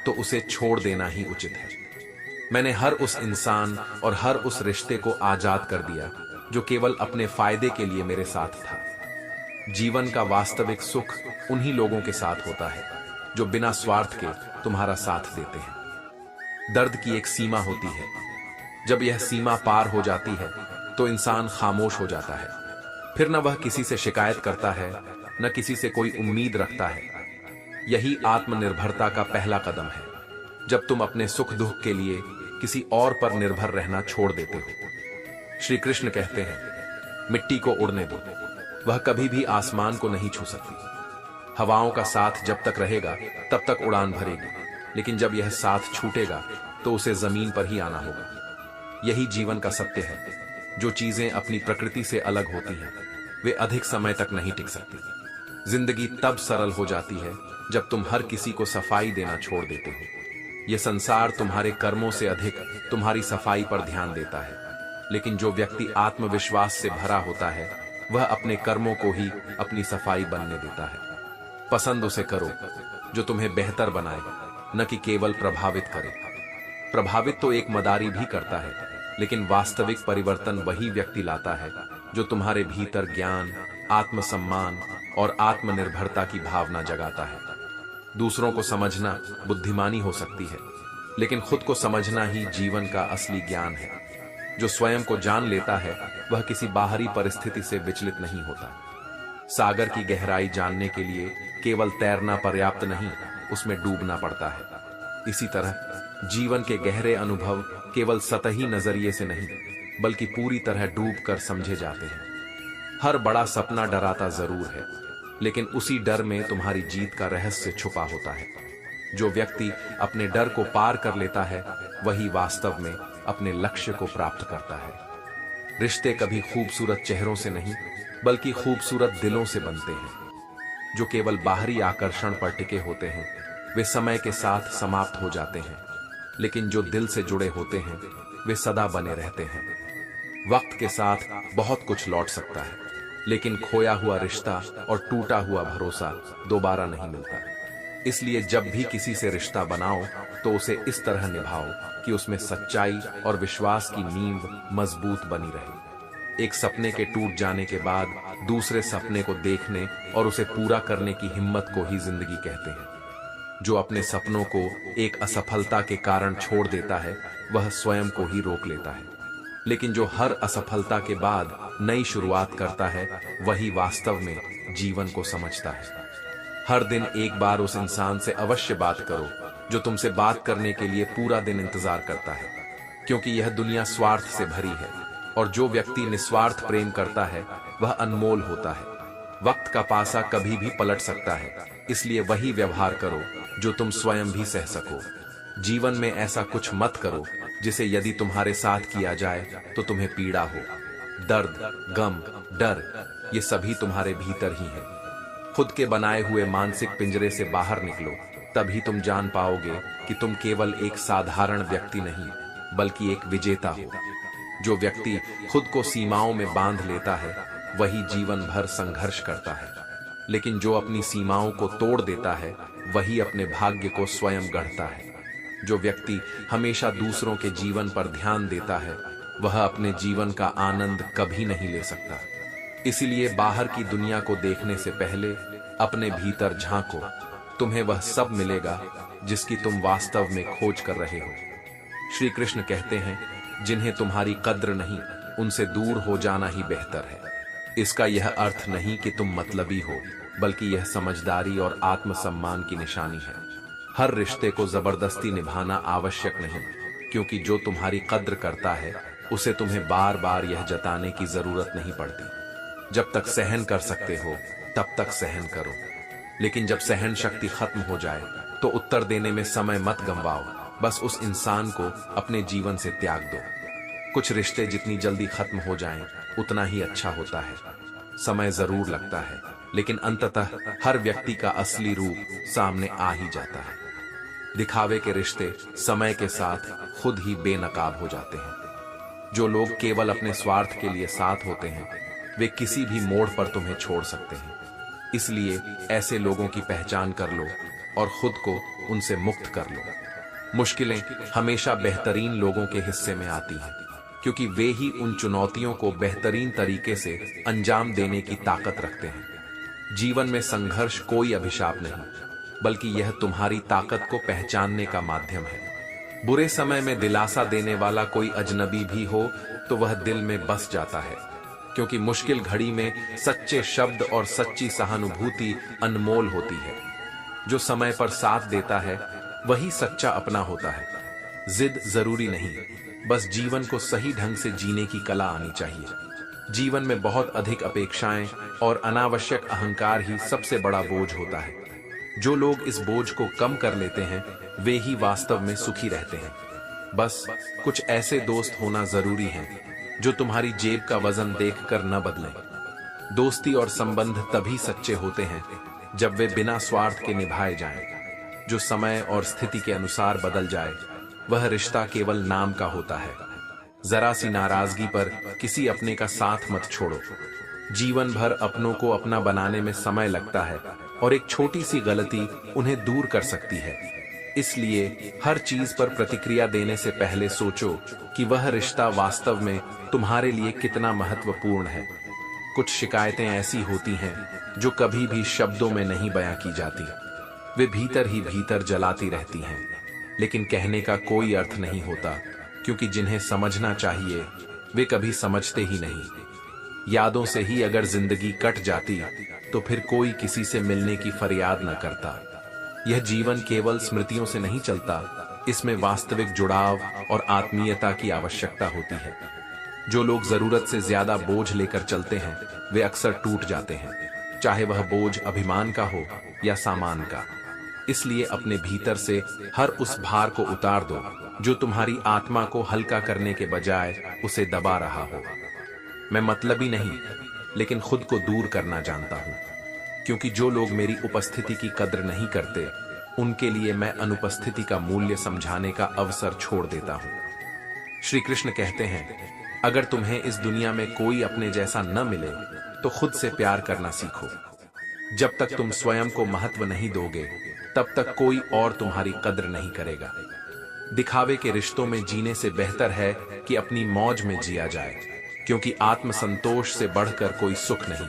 तो उसे छोड़ देना ही उचित है। मैंने हर उस इंसान और हर उस रिश्ते को आजाद कर दिया जो केवल अपने फायदे के लिए मेरे साथ था। जीवन का वास्तविक सुख उन्हीं लोगों के साथ होता है जो बिना स्वार्थ के तुम्हारा साथ देते हैं। दर्द की एक सीमा होती है। जब यह सीमा पार हो जाती है तो इंसान खामोश हो जाता है। फिर न वह किसी से शिकायत करता है, न किसी से कोई उम्मीद रखता है। यही आत्मनिर्भरता का पहला कदम है, जब तुम अपने सुख दुख के लिए किसी और पर निर्भर रहना छोड़ देते हो। श्री कृष्ण कहते हैं, मिट्टी को उड़ने दो, वह कभी भी आसमान को नहीं छू सकती। हवाओं का साथ जब तक रहेगा तब तक उड़ान भरेगी, लेकिन जब यह साथ छूटेगा तो उसे जमीन पर ही आना होगा। यही जीवन का सत्य है। जो चीजें अपनी प्रकृति से अलग होती हैं, वे अधिक समय तक नहीं टिक सकती। जिंदगी तब सरल हो जाती है जब तुम हर किसी को सफाई देना छोड़ देते हो। यह संसार तुम्हारे कर्मों से अधिक तुम्हारी सफाई पर ध्यान देता है, लेकिन जो व्यक्ति आत्मविश्वास से भरा होता है, वह अपने कर्मों को ही अपनी सफाई बनने देता है। पसंद उसे करो जो तुम्हें बेहतर बनाए, न कि केवल प्रभावित करे। प्रभावित तो एक मदारी भी करता है, लेकिन वास्तविक परिवर्तन वही व्यक्ति लाता है जो तुम्हारे भीतर ज्ञान, आत्मसम्मान और आत्मनिर्भरता की भावना जगाता है। दूसरों को समझना बुद्धिमानी हो सकती है, लेकिन खुद को समझना ही जीवन का असली ज्ञान है। जो स्वयं को जान लेता है, वह किसी बाहरी परिस्थिति से विचलित नहीं होता। सागर की गहराई जानने के लिए केवल तैरना पर्याप्त नहीं, उसमें डूबना पड़ता है। इसी तरह जीवन के गहरे अनुभव केवल सतही नजरिए से नहीं, बल्कि पूरी तरह डूबकर समझे जाते हैं। हर बड़ा सपना डराता जरूर है, लेकिन उसी डर में तुम्हारी जीत का रहस्य छुपा होता है। जो व्यक्ति अपने डर को पार कर लेता है, वही वास्तव में अपने लक्ष्य को प्राप्त करता है। रिश्ते कभी खूबसूरत चेहरों से नहीं, बल्कि खूबसूरत दिलों से बनते हैं। जो केवल बाहरी आकर्षण पर टिके होते हैं, वे समय के साथ समाप्त हो जाते हैं, लेकिन जो दिल से जुड़े होते हैं, वे सदा बने रहते हैं। वक्त के साथ बहुत कुछ लौट सकता है, लेकिन खोया हुआ रिश्ता और टूटा हुआ भरोसा दोबारा नहीं मिलता। इसलिए जब भी किसी से रिश्ता बनाओ तो उसे इस तरह निभाओ कि उसमें सच्चाई और विश्वास की नींव मजबूत बनी रहे। एक सपने के टूट जाने के बाद दूसरे सपने को देखने और उसे पूरा करने की हिम्मत को ही जिंदगी कहते हैं। जो अपने सपनों को एक असफलता के कारण छोड़ देता है वह स्वयं को ही रोक लेता है, लेकिन जो हर असफलता के बाद नई शुरुआत करता है वही वास्तव में जीवन को समझता है। हर दिन एक बार उस इंसान से अवश्य बात करो जो तुमसे बात करने के लिए पूरा दिन इंतजार करता है, क्योंकि यह दुनिया स्वार्थ से भरी है और जो व्यक्ति निस्वार्थ प्रेम करता है वह अनमोल होता है। वक्त का पासा कभी भी पलट सकता है, इसलिए वही व्यवहार करो जो तुम स्वयं भी सह सको। जीवन में ऐसा कुछ मत करो जिसे यदि तुम्हारे साथ किया जाए तो तुम्हें पीड़ा हो। दर्द, गम, डर ये सभी तुम्हारे भीतर ही है। खुद के बनाए हुए मानसिक पिंजरे से बाहर निकलो, तभी तुम जान पाओगे कि तुम केवल एक साधारण व्यक्ति नहीं बल्कि एक विजेता हो। जो व्यक्ति खुद को सीमाओं में बांध लेता है वही जीवन भर संघर्ष करता है, लेकिन जो अपनी सीमाओं को तोड़ देता है वही अपने भाग्य को स्वयं गढ़ता है। जो व्यक्ति हमेशा दूसरों के जीवन पर ध्यान देता है वह अपने जीवन का आनंद कभी नहीं ले सकता। इसीलिए बाहर की दुनिया को देखने से पहले अपने भीतर झांको, तुम्हें वह सब मिलेगा जिसकी तुम वास्तव में खोज कर रहे हो। श्री कृष्ण कहते हैं, जिन्हें तुम्हारी कद्र नहीं उनसे दूर हो जाना ही बेहतर है। इसका यह अर्थ नहीं कि तुम मतलबी हो, बल्कि यह समझदारी और आत्मसम्मान की निशानी है। हर रिश्ते को जबरदस्ती निभाना आवश्यक नहीं, क्योंकि जो तुम्हारी कद्र करता है उसे तुम्हें बार बार यह जताने की जरूरत नहीं पड़ती। जब तक सहन कर सकते हो तब तक सहन करो, लेकिन जब सहन शक्ति खत्म हो जाए तो उत्तर देने में समय मत गंवाओ, बस उस इंसान को अपने जीवन से त्याग दो। कुछ रिश्ते जितनी जल्दी खत्म हो जाएं उतना ही अच्छा होता है। समय जरूर लगता है, लेकिन अंततः हर व्यक्ति का असली रूप सामने आ ही जाता है। दिखावे के रिश्ते समय के साथ खुद ही बेनकाब हो जाते हैं। जो लोग केवल अपने स्वार्थ के लिए साथ होते हैं वे किसी भी मोड़ पर तुम्हें छोड़ सकते हैं। इसलिए ऐसे लोगों की पहचान कर लो और खुद को उनसे मुक्त कर लो। मुश्किलें हमेशा बेहतरीन लोगों के हिस्से में आती हैं, क्योंकि वे ही उन चुनौतियों को बेहतरीन तरीके से अंजाम देने की ताकत रखते हैं। जीवन में संघर्ष कोई अभिशाप नहीं, बल्कि यह तुम्हारी ताकत को पहचानने का माध्यम है। बुरे समय में दिलासा देने वाला कोई अजनबी भी हो तो वह दिल में बस जाता है, क्योंकि मुश्किल घड़ी में सच्चे शब्द और सच्ची सहानुभूति अनमोल होती है। जो समय पर साथ देता है वही सच्चा अपना होता है। जिद जरूरी नहीं, बस जीवन को सही ढंग से जीने की कला आनी चाहिए। जीवन में बहुत अधिक अपेक्षाएं और अनावश्यक अहंकार ही सबसे बड़ा बोझ होता है। जो लोग इस बोझ को कम कर लेते हैं वे ही वास्तव में सुखी रहते हैं। बस कुछ ऐसे दोस्त होना जरूरी है जो तुम्हारी जेब का वजन देखकर न बदलें। दोस्ती और संबंध तभी सच्चे होते हैं जब वे बिना स्वार्थ के निभाए जाएं। जो समय और स्थिति के अनुसार बदल जाए वह रिश्ता केवल नाम का होता है। जरा सी नाराजगी पर किसी अपने का साथ मत छोड़ो। जीवन भर अपनों को अपना बनाने में समय लगता है और एक छोटी सी गलती उन्हें दूर कर सकती है। इसलिए हर चीज पर प्रतिक्रिया देने से पहले सोचो कि वह रिश्ता वास्तव में तुम्हारे लिए कितना महत्वपूर्ण है। कुछ शिकायतें ऐसी होती हैं जो कभी भी शब्दों में नहीं बयां की जाती। वे भीतर ही भीतर जलाती रहती हैं, लेकिन कहने का कोई अर्थ नहीं होता, क्योंकि जिन्हें समझना चाहिए वे कभी समझते ही नहीं। यादों से ही अगर जिंदगी कट जाती तो फिर कोई किसी से मिलने की फरियाद न करता। यह जीवन केवल स्मृतियों से नहीं चलता, इसमें वास्तविक जुड़ाव और आत्मीयता की आवश्यकता होती है। जो लोग जरूरत से ज्यादा बोझ लेकर चलते हैं वे अक्सर टूट जाते हैं, चाहे वह बोझ अभिमान का हो या सामान का। इसलिए अपने भीतर से हर उस भार को उतार दो जो तुम्हारी आत्मा को हल्का करने के बजाय उसे दबा रहा हो। मैं मतलबी नहीं, लेकिन खुद को दूर करना जानता हूं, क्योंकि जो लोग मेरी उपस्थिति की कद्र नहीं करते उनके लिए मैं अनुपस्थिति का मूल्य समझाने का अवसर छोड़ देता हूं। श्री कृष्ण कहते हैं, अगर तुम्हें इस दुनिया में कोई अपने जैसा न मिले तो खुद से प्यार करना सीखो। जब तक तुम स्वयं को महत्व नहीं दोगे, तब तक कोई और तुम्हारी कद्र नहीं करेगा। दिखावे के रिश्तों में जीने से बेहतर है कि अपनी मौज में जिया जाए, क्योंकि आत्मसंतोष से बढ़कर कोई सुख नहीं।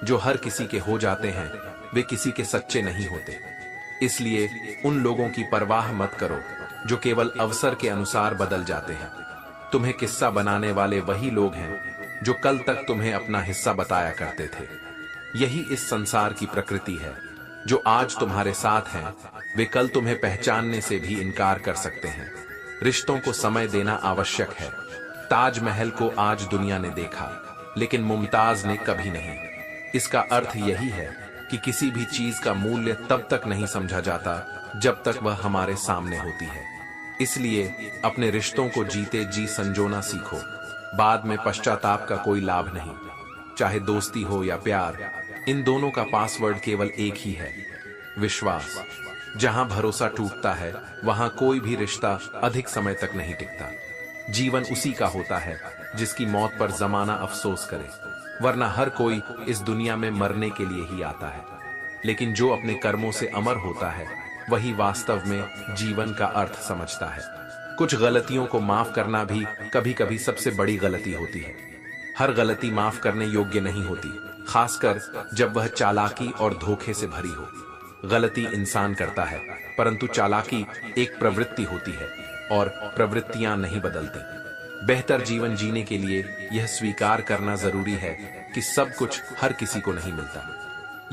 जो हर किसी के हो जाते हैं, वे किसी के सच्चे नहीं होते। इसलिए उन लोगों की परवाह मत करो जो केवल अवसर के अनुसार बदल जाते हैं। तुम्हें किस्सा बनाने वाले वही लोग हैं जो कल तक तुम्हें अपना हिस्सा बताया करते थे। यही इस संसार की प्रकृति है। जो आज तुम्हारे साथ हैं, वे कल तुम्हें पहचानने से भी इनकार कर सकते हैं। रिश्तों को समय देना आवश्यक है। ताजमहल को आज दुनिया ने देखा, लेकिन मुमताज ने कभी नहीं। इसका अर्थ यही है कि किसी भी चीज का मूल्य तब तक नहीं समझा जाता जब तक वह हमारे सामने होती है। इसलिए अपने रिश्तों को जीते जी संजोना सीखो। बाद में पश्चाताप का कोई लाभ नहीं। चाहे दोस्ती हो या प्यार, इन दोनों का पासवर्ड केवल एक ही है, विश्वास। जहां भरोसा टूटता है, वहां कोई भी रिश्ता अधिक समय तक नहीं टिकता। जीवन उसी का होता है जिसकी मौत पर जमाना अफसोस करे, वरना हर कोई इस दुनिया में मरने के लिए ही आता है। लेकिन जो अपने कर्मों से अमर होता है, वही वास्तव में जीवन का अर्थ समझता है। कुछ गलतियों को माफ करना भी कभी कभी सबसे बड़ी गलती होती है। हर गलती माफ करने योग्य नहीं होती, खासकर जब वह चालाकी और धोखे से भरी हो। गलती इंसान करता है, परंतु चालाकी एक प्रवृत्ति होती है और प्रवृत्तियां नहीं बदलती। बेहतर जीवन जीने के लिए यह स्वीकार करना जरूरी है कि सब कुछ हर किसी को नहीं मिलता।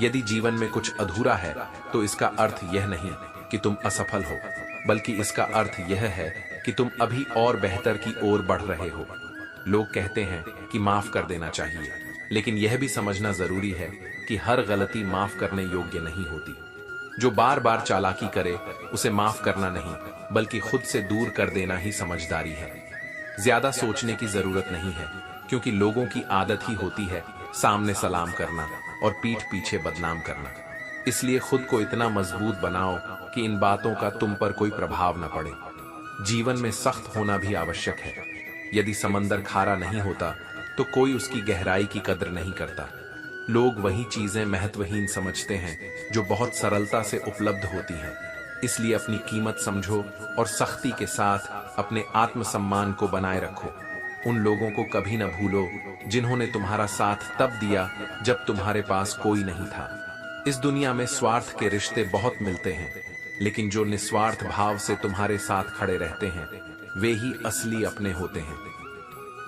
यदि जीवन में कुछ अधूरा है, तो इसका अर्थ यह नहीं कि तुम असफल हो, बल्कि इसका अर्थ यह है कि तुम अभी और बेहतर की ओर बढ़ रहे हो। लोग कहते हैं कि माफ कर देना चाहिए, लेकिन यह भी समझना जरूरी है कि हर गलती माफ करने योग्य नहीं होती। जो बार बार चालाकी करे, उसे माफ करना नहीं, बल्कि खुद से दूर कर देना ही समझदारी है। ज्यादा सोचने की जरूरत नहीं है, क्योंकि लोगों की आदत ही होती है सामने सलाम करना और पीठ पीछे बदनाम करना। इसलिए खुद को इतना मजबूत बनाओ कि इन बातों का तुम पर कोई प्रभाव न पड़े। जीवन में सख्त होना भी आवश्यक है। यदि समंदर खारा नहीं होता, तो कोई उसकी गहराई की कद्र नहीं करता। लोग वही चीजें महत्वहीन समझते हैं जो बहुत सरलता से उपलब्ध होती हैं। इसलिए अपनी कीमत समझो और सख्ती के साथ अपने आत्मसम्मान को बनाए रखो। उन लोगों को कभी न भूलो जिन्होंने तुम्हारा साथ तब दिया जब तुम्हारे पास कोई नहीं था। इस दुनिया में स्वार्थ के रिश्ते बहुत मिलते हैं, लेकिन जो निस्वार्थ भाव से तुम्हारे साथ खड़े रहते हैं, वे ही असली अपने होते हैं।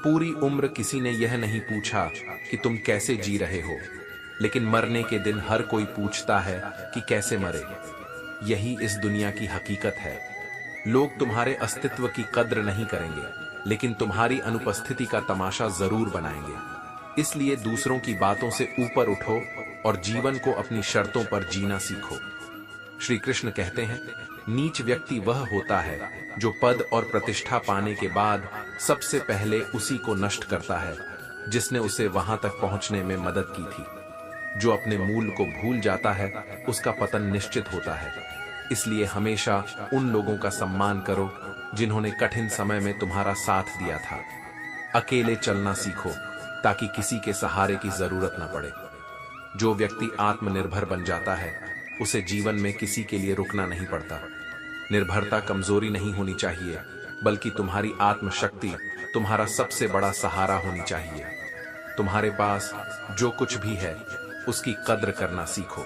पूरी उम्र किसी ने यह नहीं पूछा कि तुम कैसे जी रहे हो, लेकिन मरने के दिन हर कोई पूछता है कि कैसे मरे। यही इस दुनिया की हकीकत है। लोग तुम्हारे अस्तित्व की कद्र नहीं करेंगे, लेकिन तुम्हारी अनुपस्थिति का तमाशा जरूर बनाएंगे। इसलिए दूसरों की बातों से ऊपर उठो और जीवन को अपनी शर्तों पर जीना सीखो। श्री कृष्ण कहते हैं, नीच व्यक्ति वह होता है जो पद और प्रतिष्ठा पाने के बाद सबसे पहले उसी को नष्ट करता है जिसने उसे वहां तक पहुंचने में मदद की थी। जो अपने मूल को भूल जाता है, उसका पतन निश्चित होता है। इसलिए हमेशा उन लोगों का सम्मान करो जिन्होंने कठिन समय में तुम्हारा साथ दिया था। अकेले चलना सीखो ताकि किसी के सहारे की जरूरत न पड़े। जो व्यक्ति आत्मनिर्भर बन जाता है, उसे जीवन में किसी के लिए रुकना नहीं पड़ता। निर्भरता कमजोरी नहीं होनी चाहिए, बल्कि तुम्हारी आत्मशक्ति तुम्हारा सबसे बड़ा सहारा होनी चाहिए। तुम्हारे पास जो कुछ भी है, उसकी कद्र करना सीखो।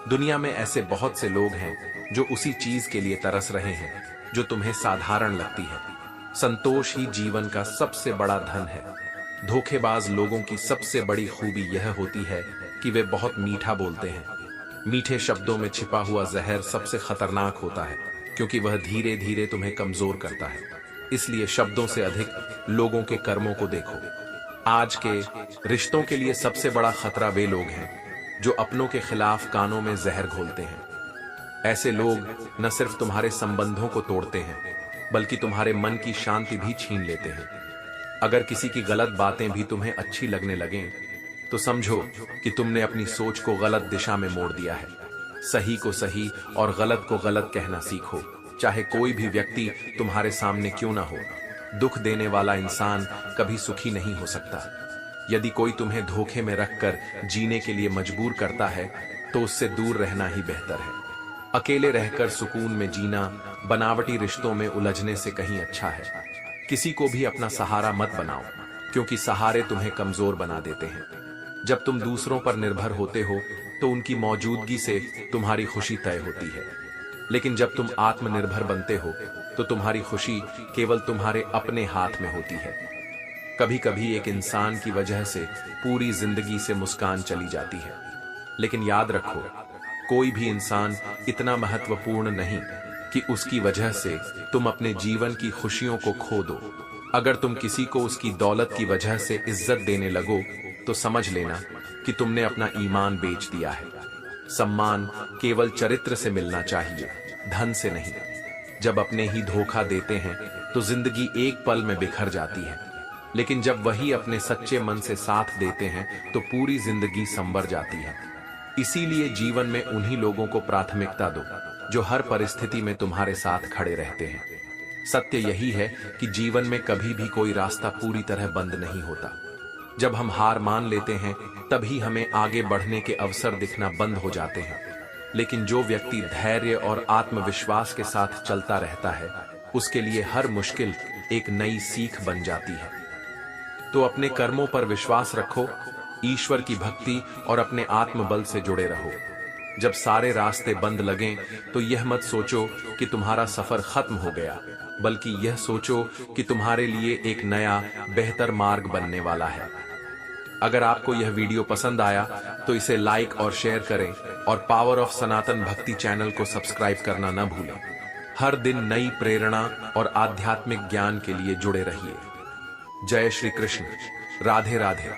दुनिया में ऐसे बहुत से लोग हैं जो उसी चीज के लिए तरस रहे हैं जो तुम्हें साधारण लगती है। संतोष ही जीवन का सबसे बड़ा धन है। धोखेबाज लोगों की सबसे बड़ी खूबी यह होती है कि वे बहुत मीठा बोलते हैं। मीठे शब्दों में छिपा हुआ जहर सबसे खतरनाक होता है, क्योंकि वह धीरे धीरे तुम्हें कमजोर करता है। इसलिए शब्दों से अधिक लोगों के कर्मों को देखो। आज के रिश्तों के लिए सबसे बड़ा खतरा वे लोग हैं जो अपनों के खिलाफ कानों में जहर घोलते हैं। ऐसे लोग न सिर्फ तुम्हारे संबंधों को तोड़ते हैं, बल्कि तुम्हारे मन की शांति भी छीन लेते हैं। अगर किसी की गलत बातें भी तुम्हें अच्छी लगने लगें, तो समझो कि तुमने अपनी सोच को गलत दिशा में मोड़ दिया है। सही को सही और गलत को गलत कहना सीखो, चाहे कोई भी व्यक्ति तुम्हारे सामने क्यों ना हो। दुख देने वाला इंसान कभी सुखी नहीं हो सकता। यदि कोई तुम्हें धोखे में रखकर जीने के लिए मजबूर करता है तो उससे दूर रहना ही बेहतर है। अकेले रहकर सुकून में जीना बनावटी रिश्तों में उलझने से कहीं अच्छा है। किसी को भी अपना सहारा मत बनाओ, क्योंकि सहारे तुम्हें कमजोर बना देते हैं। जब तुम दूसरों पर निर्भर होते हो तो उनकी मौजूदगी से तुम्हारी खुशी तय होती है, लेकिन जब तुम आत्मनिर्भर बनते हो तो तुम्हारी खुशी केवल तुम्हारे अपने हाथ में होती है। कभी कभी एक इंसान की वजह से पूरी जिंदगी से मुस्कान चली जाती है, लेकिन याद रखो, कोई भी इंसान इतना महत्वपूर्ण नहीं कि उसकी वजह से तुम अपने जीवन की खुशियों को खो दो। अगर तुम किसी को उसकी दौलत की वजह से इज्जत देने लगो तो समझ लेना कि तुमने अपना ईमान बेच दिया है। सम्मान केवल चरित्र से मिलना चाहिए, धन से नहीं। जब अपने ही धोखा देते हैं तो जिंदगी एक पल में बिखर जाती है, लेकिन जब वही अपने सच्चे मन से साथ देते हैं तो पूरी जिंदगी संवर जाती है। इसीलिए जीवन में उन्हीं लोगों को प्राथमिकता दो जो हर परिस्थिति में तुम्हारे साथ खड़े रहते हैं। सत्य यही है कि जीवन में कभी भी कोई रास्ता पूरी तरह बंद नहीं होता। जब हम हार मान लेते हैं तभी हमें आगे बढ़ने के अवसर दिखना बंद हो जाते हैं, लेकिन जो व्यक्ति धैर्य और आत्मविश्वास के साथ चलता रहता है उसके लिए हर मुश्किल एक नई सीख बन जाती है। तो अपने कर्मों पर विश्वास रखो, ईश्वर की भक्ति और अपने आत्मबल से जुड़े रहो। जब सारे रास्ते बंद लगें तो यह मत सोचो कि तुम्हारा सफर खत्म हो गया, बल्कि यह सोचो कि तुम्हारे लिए एक नया बेहतर मार्ग बनने वाला है। अगर आपको यह वीडियो पसंद आया तो इसे लाइक और शेयर करें और पावर ऑफ सनातन भक्ति चैनल को सब्सक्राइब करना न भूलें। हर दिन नई प्रेरणा और आध्यात्मिक ज्ञान के लिए जुड़े रहिए। जय श्री कृष्ण। राधे राधे।